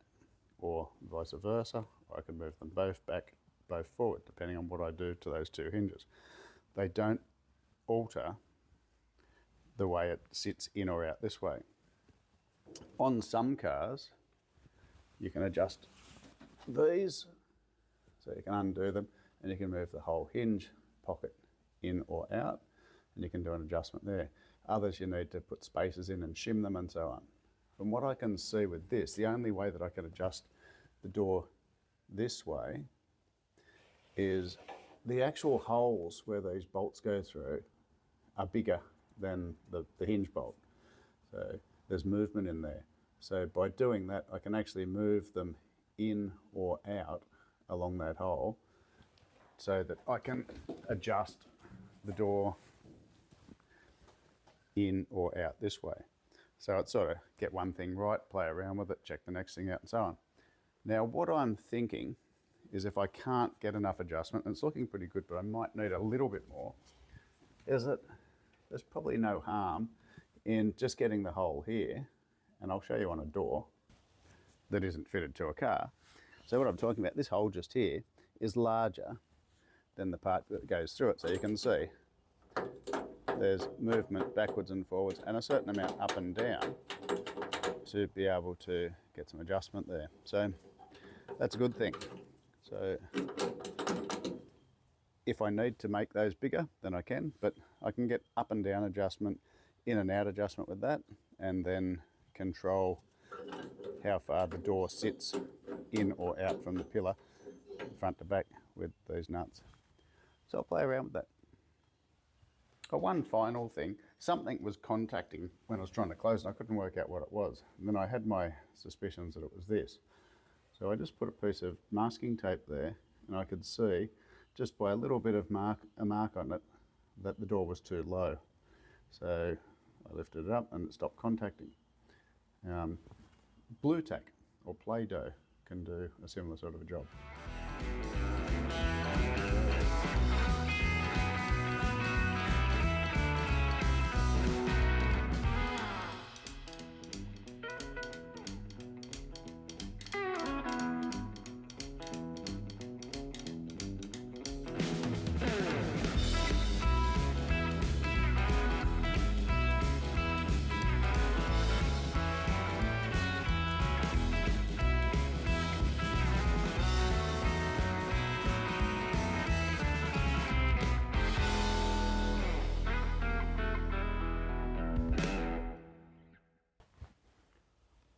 or vice versa, or I can move them both back, both forward, depending on what I do to those two hinges. They don't alter the way it sits in or out this way. On some cars, you can adjust these, so you can undo them, and you can move the whole hinge pocket in or out, and you can do an adjustment there. Others you need to put spacers in and shim them and so on. From what I can see with this, the only way that I can adjust the door this way is the actual holes where these bolts go through are bigger than the hinge bolt. So there's movement in there. So by doing that, I can actually move them in or out along that hole so that I can adjust the door in or out this way. So it's sort of get one thing right, play around with it, check the next thing out and so on. Now what I'm thinking is if I can't get enough adjustment, and it's looking pretty good, but I might need a little bit more, is that there's probably no harm in just getting the hole here, and I'll show you on a door that isn't fitted to a car. So what I'm talking about, this hole just here is larger than the part that goes through it. So you can see there's movement backwards and forwards and a certain amount up and down to be able to get some adjustment there. So that's a good thing. So if I need to make those bigger, then I can, but I can get up and down adjustment, in and out adjustment with that, and then control how far the door sits in or out from the pillar, front to back, with these nuts. So I'll play around with that. Oh, one final thing, something was contacting when I was trying to close and I couldn't work out what it was. And then I had my suspicions that it was this. So I just put a piece of masking tape there and I could see just by a little bit of a mark on it that the door was too low. So I lifted it up and it stopped contacting. Blue tack or Play-Doh can do a similar sort of a job.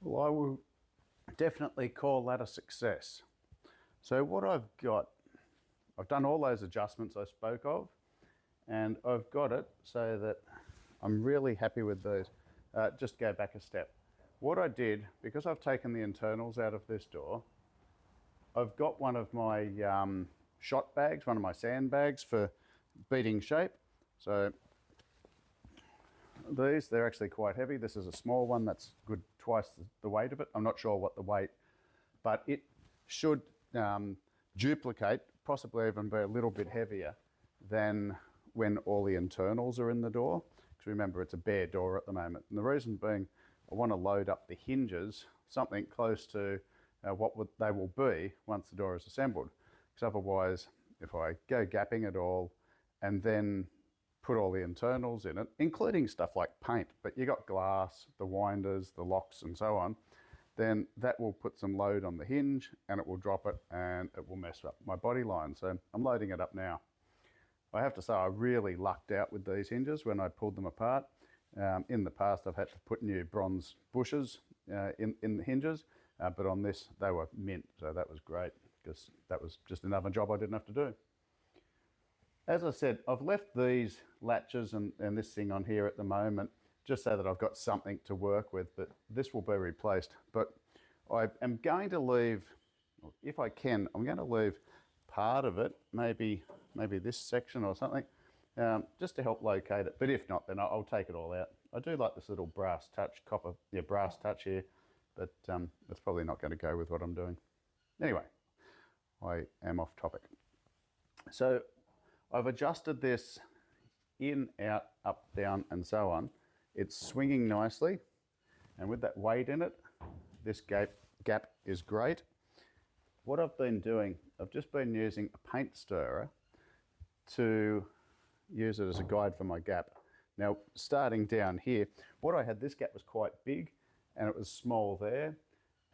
Well, I will definitely call that a success. So what I've got, I've done all those adjustments I spoke of, and I've got it so that I'm really happy with those. Just go back a step. What I did, because I've taken the internals out of this door, I've got one of my shot bags, one of my sandbags for beating shape. So these, they're actually quite heavy. This is a small one that's good twice the weight of it. I'm not sure what the weight, but it should duplicate, possibly even be a little bit heavier than when all the internals are in the door. Because remember, it's a bare door at the moment. And the reason being, I want to load up the hinges, something close to what they will be once the door is assembled. Because otherwise, if I go gapping at all and then put all the internals in it, including stuff like paint, but you got glass, the winders, the locks and so on, then that will put some load on the hinge and it will drop it and it will mess up my body line. So I'm loading it up now. I have to say I really lucked out with these hinges when I pulled them apart. In the past I've had to put new bronze bushes in the hinges, but on this they were mint, so that was great because that was just another job I didn't have to do. As I said, I've left these latches and this thing on here at the moment just so that I've got something to work with, but this will be replaced. But I am going to leave, if I can, I'm going to leave part of it, maybe this section or something, just to help locate it. But if not, then I'll take it all out. I do like this little brass touch, brass touch here, but it's probably not going to go with what I'm doing. Anyway, I am off topic. So I've adjusted this in, out, up, down, and so on. It's swinging nicely, and with that weight in it, this gap is great. What I've been doing, I've just been using a paint stirrer to use it as a guide for my gap. Now, starting down here, what I had, this gap was quite big, and it was small there.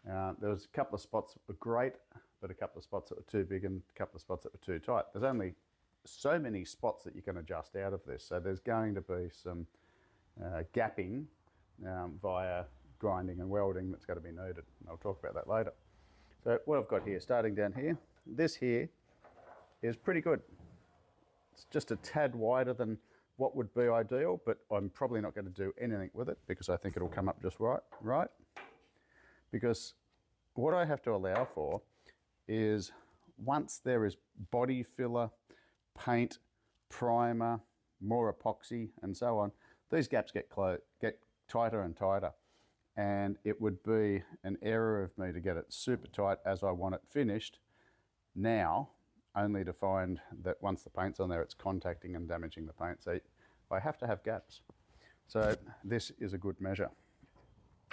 There was a couple of spots that were great, but a couple of spots that were too big and a couple of spots that were too tight. There's only so many spots that you can adjust out of this, so there's going to be some gapping via grinding and welding that's got to be noted. I'll talk about that later. So what I've got here, starting down here, this here is pretty good. It's just a tad wider than what would be ideal, but I'm probably not going to do anything with it because I think it'll come up just right. Because what I have to allow for is once there is body filler, paint, primer, more epoxy and so on, these gaps get tighter and tighter, and it would be an error of me to get it super tight as I want it finished now, only to find that once the paint's on there it's contacting and damaging the paint. So I have to have gaps. So this is a good measure.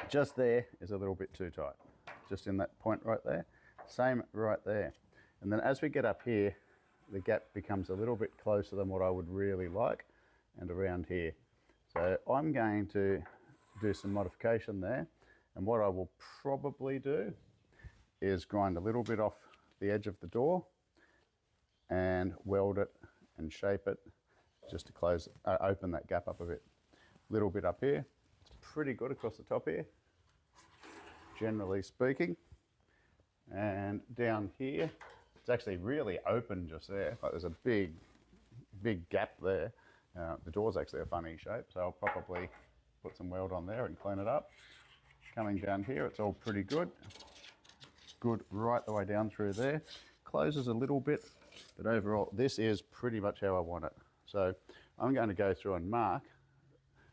Just there is a little bit too tight, just in that point right there. Same right there. And then as we get up here, the gap becomes a little bit closer than what I would really like, and around here. So I'm going to do some modification there, and what I will probably do is grind a little bit off the edge of the door and weld it and shape it just to close, open that gap up a bit. Little bit up here. It's pretty good across the top here, generally speaking. And down here, it's actually really open just there. Like there's a big gap there. The door's actually a funny shape, so I'll probably put some weld on there and clean it up. Coming down here, it's all pretty good. It's good right the way down through there. Closes a little bit, but overall, this is pretty much how I want it. So I'm going to go through and mark.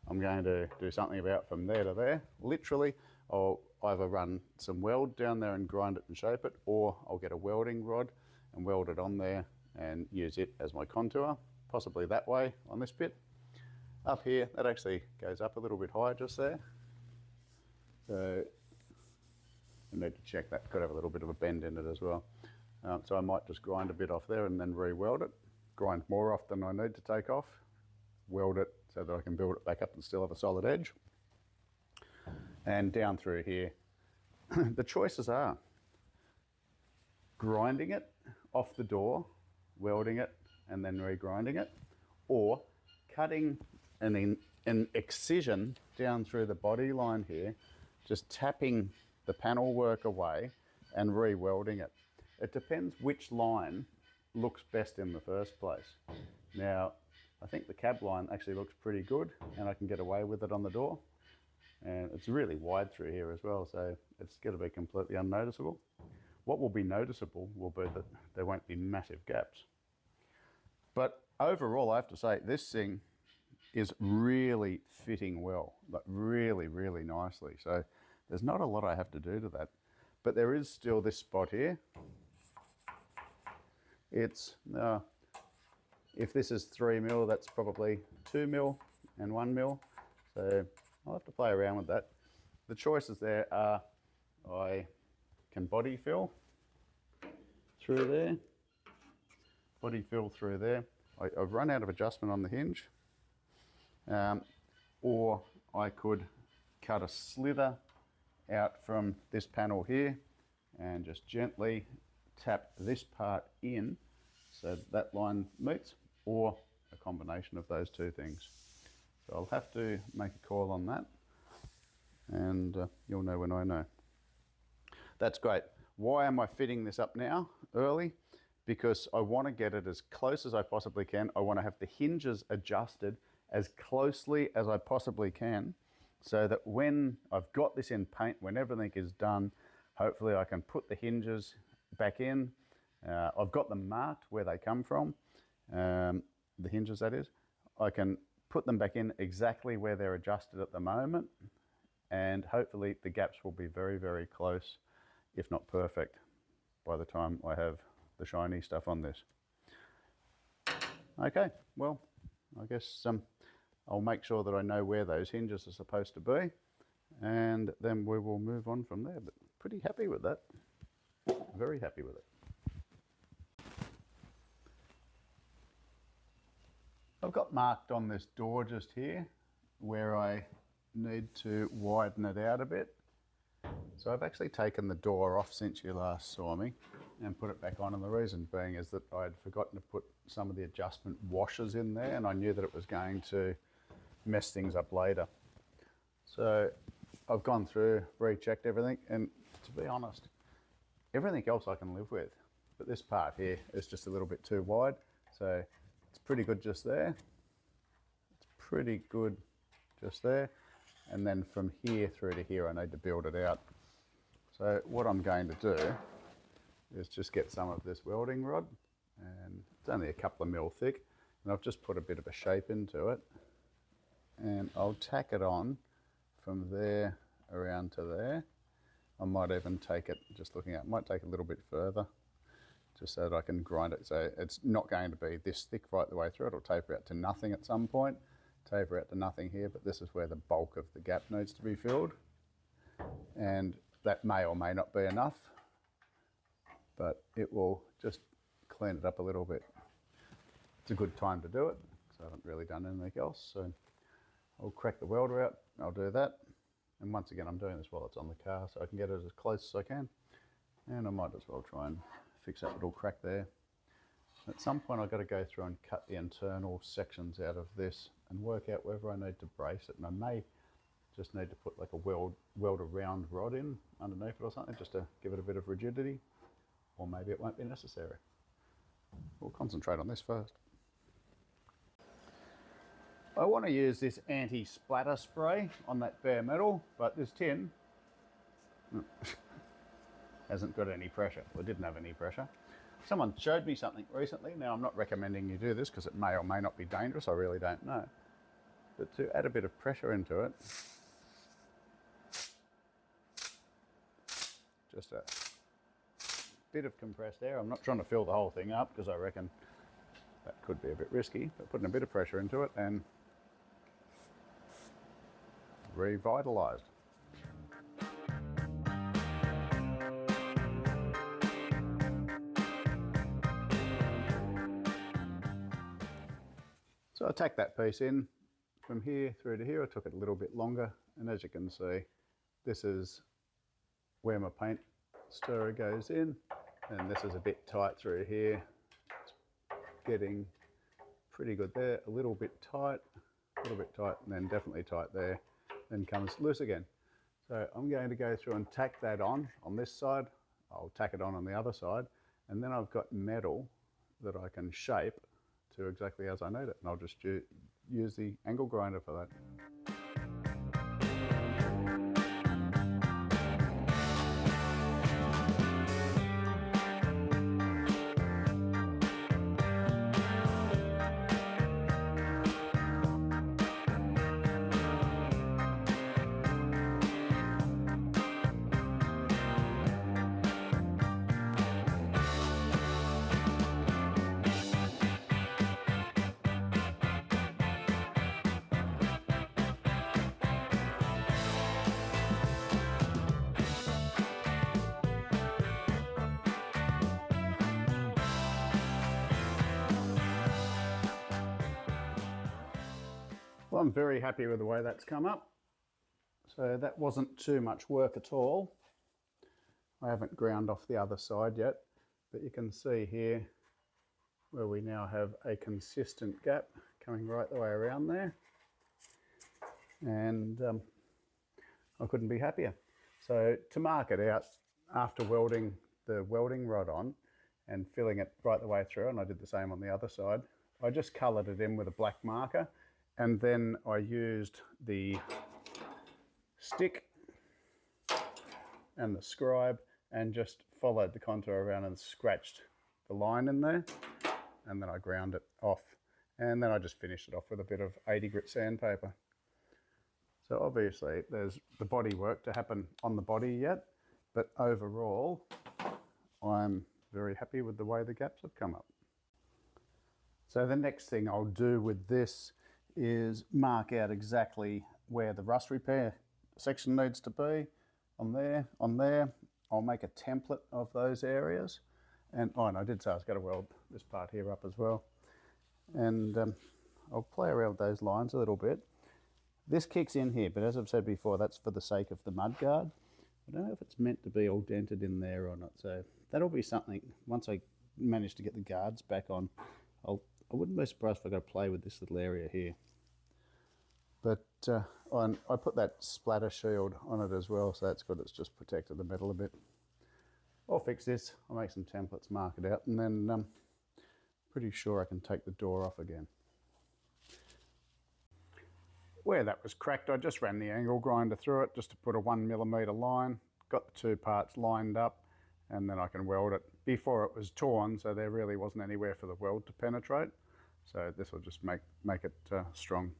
I'm going to do something about from there to there. Literally, I'll either run some weld down there and grind it and shape it, or I'll get a welding rod and weld it on there and use it as my contour, possibly that way on this bit. Up here, that actually goes up a little bit higher just there. So I need to check that, could have a little bit of a bend in it as well. So I might just grind a bit off there and then re-weld it. Grind more off than I need to take off. Weld it so that I can build it back up and still have a solid edge. And down through here, the choices are grinding it off the door, welding it, and then re-grinding it, or cutting an excision down through the body line here, just tapping the panel work away and re-welding it. It depends which line looks best in the first place. Now, I think the cab line actually looks pretty good and I can get away with it on the door. And it's really wide through here as well, so it's going to be completely unnoticeable. What will be noticeable will be that there won't be massive gaps. But overall, I have to say, this thing is really fitting well, like really, really nicely. So there's not a lot I have to do to that. But there is still this spot here. It's, if this is 3 mil, that's probably 2 mil and 1 mil. So I'll have to play around with that. The choices there are, I can body fill through there, body fill through there. I've run out of adjustment on the hinge, or I could cut a slither out from this panel here and just gently tap this part in so that line meets, or a combination of those two things. So I'll have to make a call on that, and you'll know when I know. That's great. Why am I fitting this up now early? Because I want to get it as close as I possibly can. I want to have the hinges adjusted as closely as I possibly can, so that when I've got this in paint, when everything is done, hopefully I can put the hinges back in. I've got them marked where they come from, the hinges that is. I can put them back in exactly where they're adjusted at the moment, and hopefully the gaps will be very, very close, if not perfect, by the time I have the shiny stuff on this. Okay, well, I guess I'll make sure that I know where those hinges are supposed to be, and then we will move on from there. But pretty happy with that, very happy with it. I've got marked on this door just here where I need to widen it out a bit. So I've actually taken the door off since you last saw me and put it back on, and the reason being is that I had forgotten to put some of the adjustment washers in there, and I knew that it was going to mess things up later. So I've gone through, rechecked everything, and to be honest, everything else I can live with, but this part here is just a little bit too wide, so it's pretty good just there. It's pretty good just there. And then from here through to here, I need to build it out. So what I'm going to do is just get some of this welding rod, and it's only a couple of mil thick, and I've just put a bit of a shape into it, and I'll tack it on from there around to there. I might even take it, just looking at, might take a little bit further, just so that I can grind it. So it's not going to be this thick right the way through. It'll taper out to nothing at some point. Taper out to nothing here, but this is where the bulk of the gap needs to be filled, and that may or may not be enough, but it will just clean it up a little bit. It's a good time to do it because I haven't really done anything else, so I'll crack the welder out. I'll do that, and once again I'm doing this while it's on the car so I can get it as close as I can, and I might as well try and fix that little crack there. At some point I've got to go through and cut the internal sections out of this and work out whether I need to brace it, and I may Just need to put like a weld a round rod in underneath it or something, just to give it a bit of rigidity, or maybe it won't be necessary. We'll concentrate on this first. I want to use this anti-splatter spray on that bare metal, but this tin hasn't got any pressure, or didn't have any pressure. Someone showed me something recently. Now, I'm not recommending you do this because it may or may not be dangerous, I really don't know. But to add a bit of pressure into it, just a bit of compressed air. I'm not trying to fill the whole thing up because I reckon that could be a bit risky, but putting a bit of pressure into it and revitalised. So I tacked that piece in from here through to here. I took it a little bit longer, and as you can see, this is where my paint stirrer goes in, and this is a bit tight through here. It's getting pretty good there, a little bit tight, and then definitely tight there, then comes loose again. So I'm going to go through and tack that on this side. I'll tack it on the other side, and then I've got metal that I can shape to exactly as I need it, and I'll just use the angle grinder for that. Well, I'm very happy with the way that's come up. So that wasn't too much work at all. I haven't ground off the other side yet, but you can see here where we now have a consistent gap coming right the way around there. And I couldn't be happier. So to mark it out, after welding the welding rod on and filling it right the way through, and I did the same on the other side, I just coloured it in with a black marker, and then I used the stick and the scribe and just followed the contour around and scratched the line in there, and then I ground it off, and then I just finished it off with a bit of 80 grit sandpaper. So obviously there's the body work to happen on the body yet, but overall I'm very happy with the way the gaps have come up. So the next thing I'll do with this is mark out exactly where the rust repair section needs to be. On there. I'll make a template of those areas. And I did say I was going to weld this part here up as well. And I'll play around with those lines a little bit. This kicks in here, but as I've said before, that's for the sake of the mud guard. I don't know if it's meant to be all dented in there or not, so that'll be something. Once I manage to get the guards back on, I wouldn't be surprised if I got to play with this little area here. But I put that splatter shield on it as well, so that's good. It's just protected the metal a bit. I'll fix this. I'll make some templates, mark it out, and then pretty sure I can take the door off again. Where that was cracked, I just ran the angle grinder through it just to put a 1mm line, got the two parts lined up, and then I can weld it. Before it was torn, so there really wasn't anywhere for the weld to penetrate. So this will just make it strong.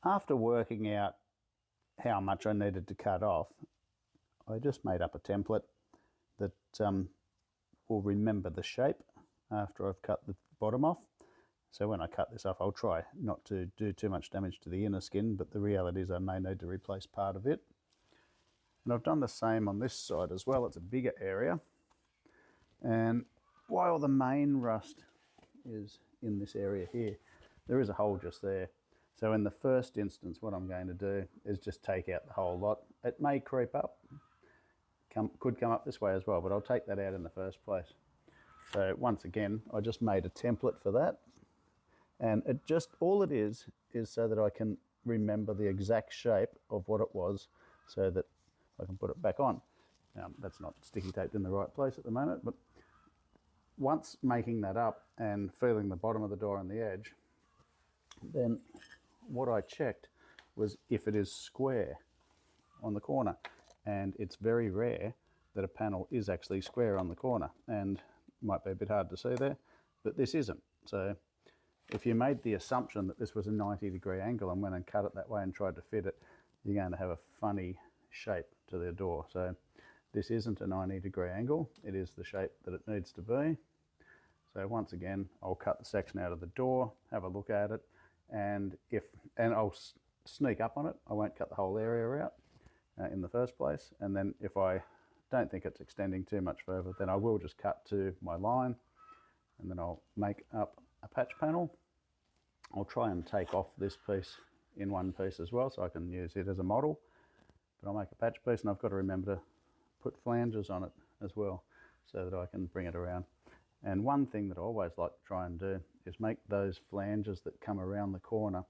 After working out how much I needed to cut off, I just made up a template that will remember the shape after I've cut the bottom off. So when I cut this off, I'll try not to do too much damage to the inner skin, but the reality is I may need to replace part of it. And I've done the same on this side as well. It's a bigger area. And while the main rust is in this area here, there is a hole just there. So in the first instance, what I'm going to do is just take out the whole lot. It may creep up, could come up this way as well, but I'll take that out in the first place. So once again, I just made a template for that. And it just, all it is so that I can remember the exact shape of what it was so that I can put it back on. That's not sticky taped in the right place at the moment, but once making that up and feeling the bottom of the door on the edge, then what I checked was if it is square on the corner, and it's very rare that a panel is actually square on the corner, and might be a bit hard to see there, but this isn't. So if you made the assumption that this was a 90-degree angle and went and cut it that way and tried to fit it, you're going to have a funny shape to the door. So this isn't a 90-degree angle, it is the shape that it needs to be. So once again, I'll cut the section out of the door, have a look at it, and I'll sneak up on it. I won't cut the whole area out in the first place, and then if I don't think it's extending too much further, then I will just cut to my line, and then I'll make up a patch panel. I'll try and take off this piece in one piece as well, so I can use it as a model, but I'll make a patch piece, and I've got to remember to put flanges on it as well so that I can bring it around. And one thing that I always like to try and do is make those flanges that come around the corner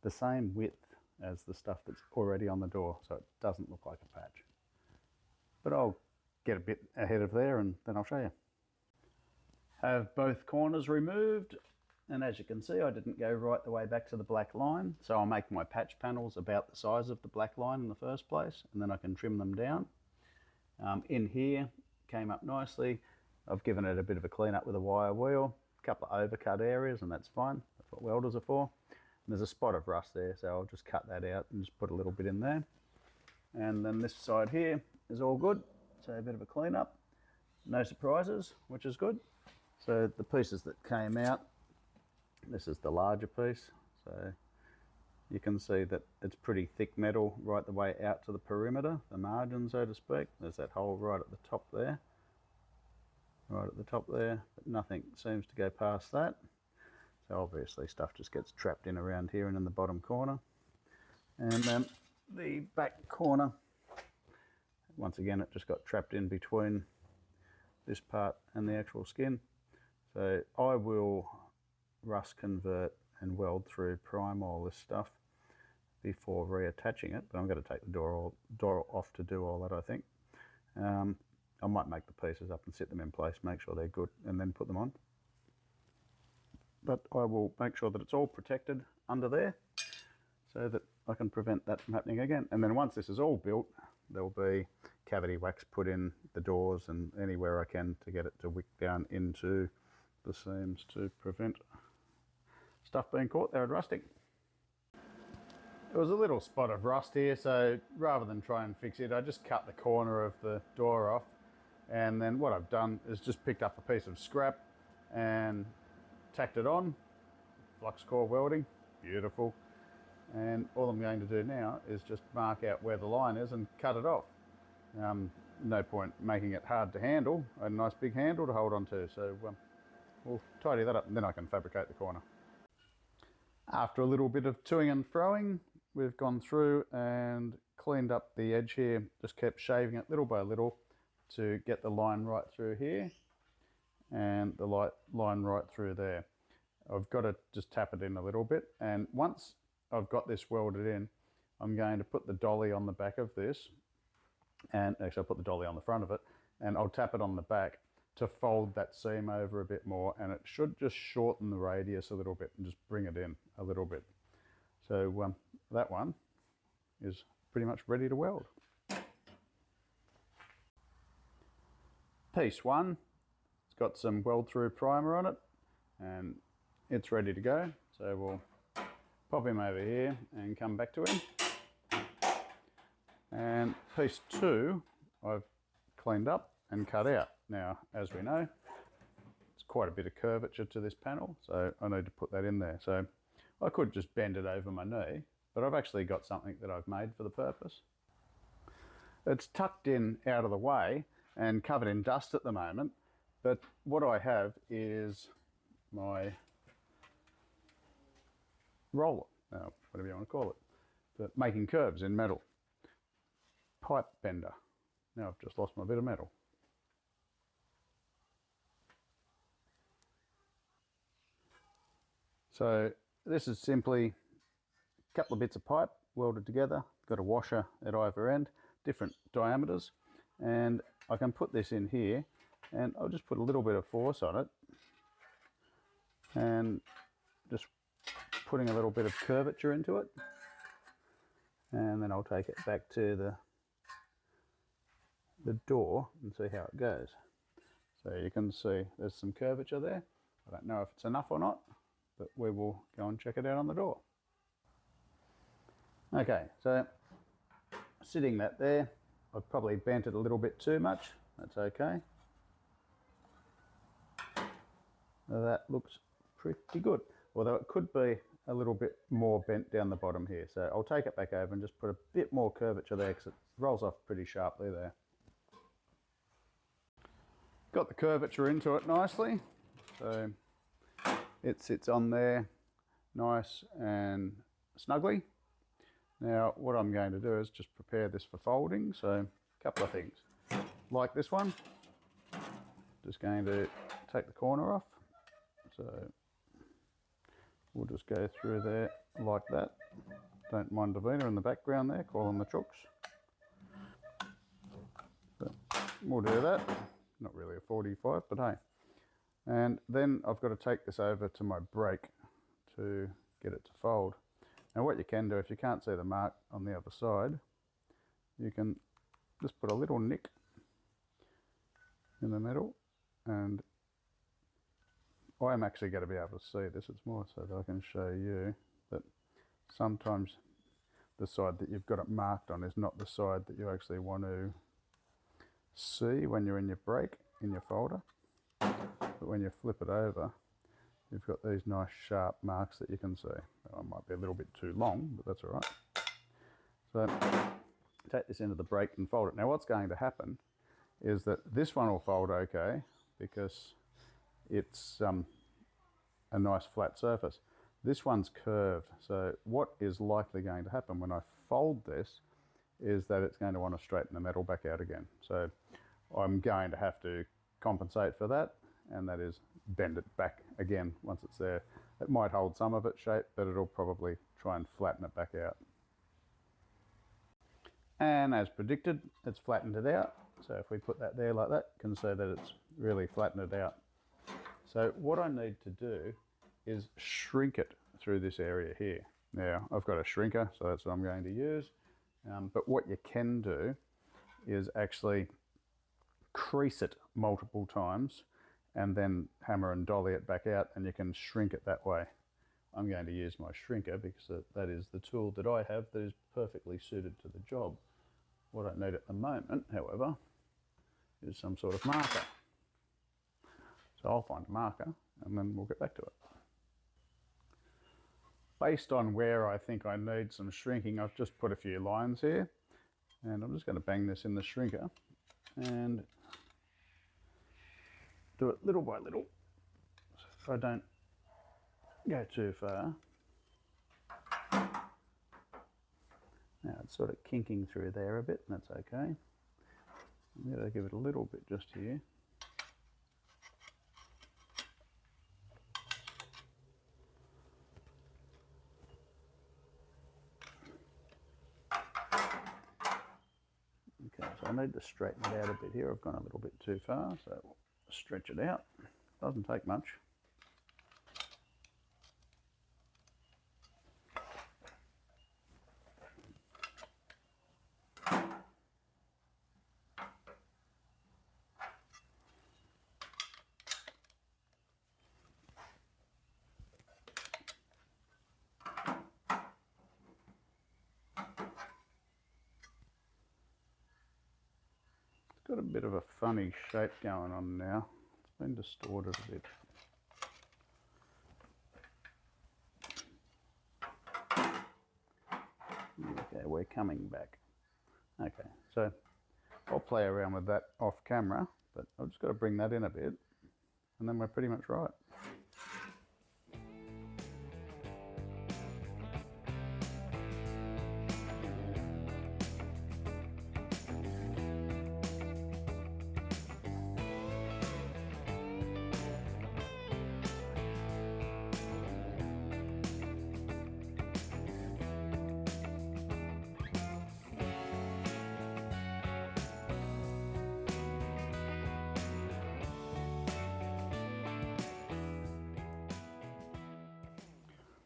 the same width as the stuff that's already on the door, so it doesn't look like a patch. But I'll get a bit ahead of there and then I'll show you. Have both corners removed, and as you can see, I didn't go right the way back to the black line, so I'll make my patch panels about the size of the black line in the first place, and then I can trim them down. In here, came up nicely. I've given it a bit of a clean up with a wire wheel, a couple of overcut areas, and that's fine. That's what welders are for. And there's a spot of rust there, so I'll just cut that out and just put a little bit in there. And then this side here is all good, so a bit of a clean up. No surprises, which is good. So the pieces that came out, this is the larger piece. So you can see that it's pretty thick metal right the way out to the perimeter, the margin, so to speak. There's that hole right at the top there. Right at the top there, but nothing seems to go past that. So obviously stuff just gets trapped in around here and in the bottom corner. And then the back corner, once again, it just got trapped in between this part and the actual skin. So I will rust convert and weld through prime all this stuff before reattaching it, but I'm going to take the door off to do all that, I think. I might make the pieces up and set them in place, make sure they're good, and then put them on. But I will make sure that it's all protected under there so that I can prevent that from happening again. And then once this is all built, there'll be cavity wax put in the doors and anywhere I can to get it to wick down into the seams to prevent stuff being caught there and rusting. There was a little spot of rust here, so rather than try and fix it, I just cut the corner of the door off. And then what I've done is just picked up a piece of scrap and tacked it on, flux core welding, beautiful. And all I'm going to do now is just mark out where the line is and cut it off. No point making it hard to handle. I had a nice big handle to hold on to, so we'll tidy that up and then I can fabricate the corner. After a little bit of toing and froing, we've gone through and cleaned up the edge here, just kept shaving it little by little to get the line right through here and the line right through there. I've got to just tap it in a little bit, and once I've got this welded in, I'm going to put the dolly on the back of this, and actually I'll put the dolly on the front of it, and I'll tap it on the back to fold that seam over a bit more, and it should just shorten the radius a little bit and just bring it in a little bit. So that one is pretty much ready to weld. Piece one, it's got some weld through primer on it and it's ready to go. So we'll pop him over here and come back to him. And piece two, I've cleaned up and cut out. Now, as we know, it's quite a bit of curvature to this panel, so I need to put that in there. So I could just bend it over my knee, but I've actually got something that I've made for the purpose. It's tucked in out of the way and covered in dust at the moment, but what I have is my roller, whatever you want to call it, but making curves in metal. Pipe bender. Now I've just lost my bit of metal. So this is simply couple of bits of pipe welded together, got a washer at either end, different diameters, and I can put this in here, and I'll just put a little bit of force on it, and just putting a little bit of curvature into it, and then I'll take it back to the door and see how it goes. So you can see there's some curvature there. I don't know if it's enough or not, but we will go and check it out on the door. Okay, so sitting that there, I've probably bent it a little bit too much. That's okay. That looks pretty good, although it could be a little bit more bent down the bottom here. So I'll take it back over and just put a bit more curvature there because it rolls off pretty sharply there. Got the curvature into it nicely, so it sits on there nice and snugly. Now what I'm going to do is just prepare this for folding. So a couple of things, like this one, just going to take the corner off. So we'll just go through there like that. Don't mind Davina in the background there calling the chooks. But we'll do that. Not really a 45, but hey. And then I've got to take this over to my brake to get it to fold. Now what you can do, if you can't see the mark on the other side, you can just put a little nick in the middle, and I'm actually going to be able to see this. It's more so that I can show you that sometimes the side that you've got it marked on is not the side that you actually want to see when you're in your brake, in your folder. But when you flip it over, you've got these nice sharp marks that you can see. Well, it might be a little bit too long, but that's all right. So take this into the brake and fold it. Now what's going to happen is that this one will fold okay because it's a nice flat surface. This one's curved, so what is likely going to happen when I fold this is that it's going to want to straighten the metal back out again. So I'm going to have to compensate for that, and that is bend it back again once it's there. It might hold some of its shape, but it'll probably try and flatten it back out. And as predicted, it's flattened it out. So if we put that there like that, you can see that it's really flattened it out. So what I need to do is shrink it through this area here. Now I've got a shrinker, so that's what I'm going to use. But what you can do is actually crease it multiple times and then hammer and dolly it back out, and you can shrink it that way. I'm going to use my shrinker because that is the tool that I have that is perfectly suited to the job. What I need at the moment, however, is some sort of marker. So I'll find a marker and then we'll get back to it. Based on where I think I need some shrinking, I've just put a few lines here, and I'm just going to bang this in the shrinker and do it little by little so I don't go too far. Now it's sort of kinking through there a bit, and that's okay. I'm going to give it a little bit just here. Okay, so I need to straighten it out a bit here. I've gone a little bit too far, so we'll stretch it out. Doesn't take much. Got a bit of a funny shape going on now. It's been distorted a bit. Okay, we're coming back. Okay, so I'll play around with that off camera, but I've just got to bring that in a bit, and then we're pretty much right.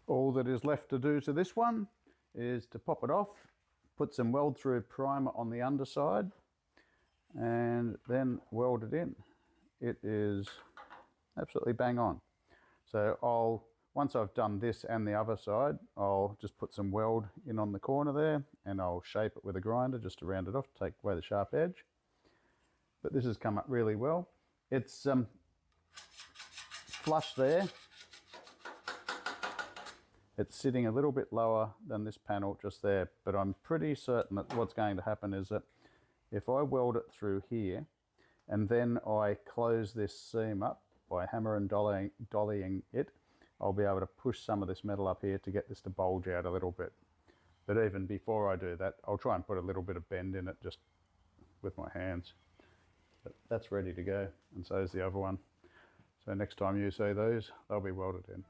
All that is left to do to this one is to pop it off, put some weld through primer on the underside, and then weld it in. It is absolutely bang on. So once I've done this and the other side, I'll just put some weld in on the corner there, and I'll shape it with a grinder just to round it off, take away the sharp edge. But this has come up really well. It's flush there. It's sitting a little bit lower than this panel just there, but I'm pretty certain that what's going to happen is that if I weld it through here and then I close this seam up by hammer and dollying it, I'll be able to push some of this metal up here to get this to bulge out a little bit. But even before I do that, I'll try and put a little bit of bend in it just with my hands. But that's ready to go, and so is the other one. So next time you see those, they'll be welded in.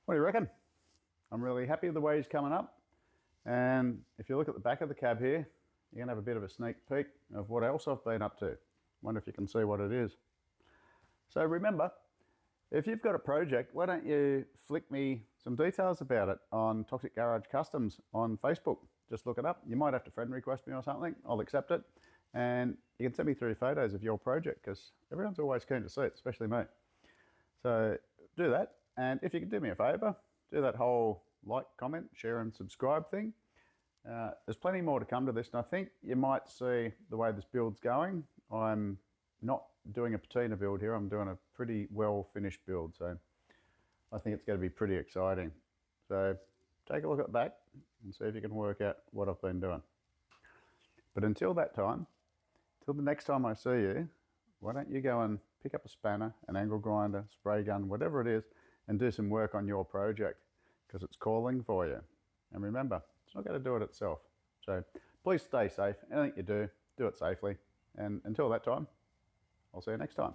What do you reckon? I'm really happy with the way he's coming up. And if you look at the back of the cab here, you're going to have a bit of a sneak peek of what else I've been up to. Wonder if you can see what it is. So remember, if you've got a project, why don't you flick me some details about it on Toxic Garage Customs on Facebook. Just look it up. You might have to friend request me or something. I'll accept it. And you can send me through photos of your project, because everyone's always keen to see it, especially me. So do that. And if you could do me a favour, do that whole like, comment, share and subscribe thing. There's plenty more to come to this, and I think you might see the way this build's going. I'm not doing a patina build here, I'm doing a pretty well finished build, so I think it's going to be pretty exciting. So take a look at the back and see if you can work out what I've been doing. But until that time, till the next time I see you, why don't you go and pick up a spanner, an angle grinder, spray gun, whatever it is, and do some work on your project, because it's calling for you. And remember, it's not going to do it itself. So please stay safe. Anything you do, do it safely. And until that time, I'll see you next time.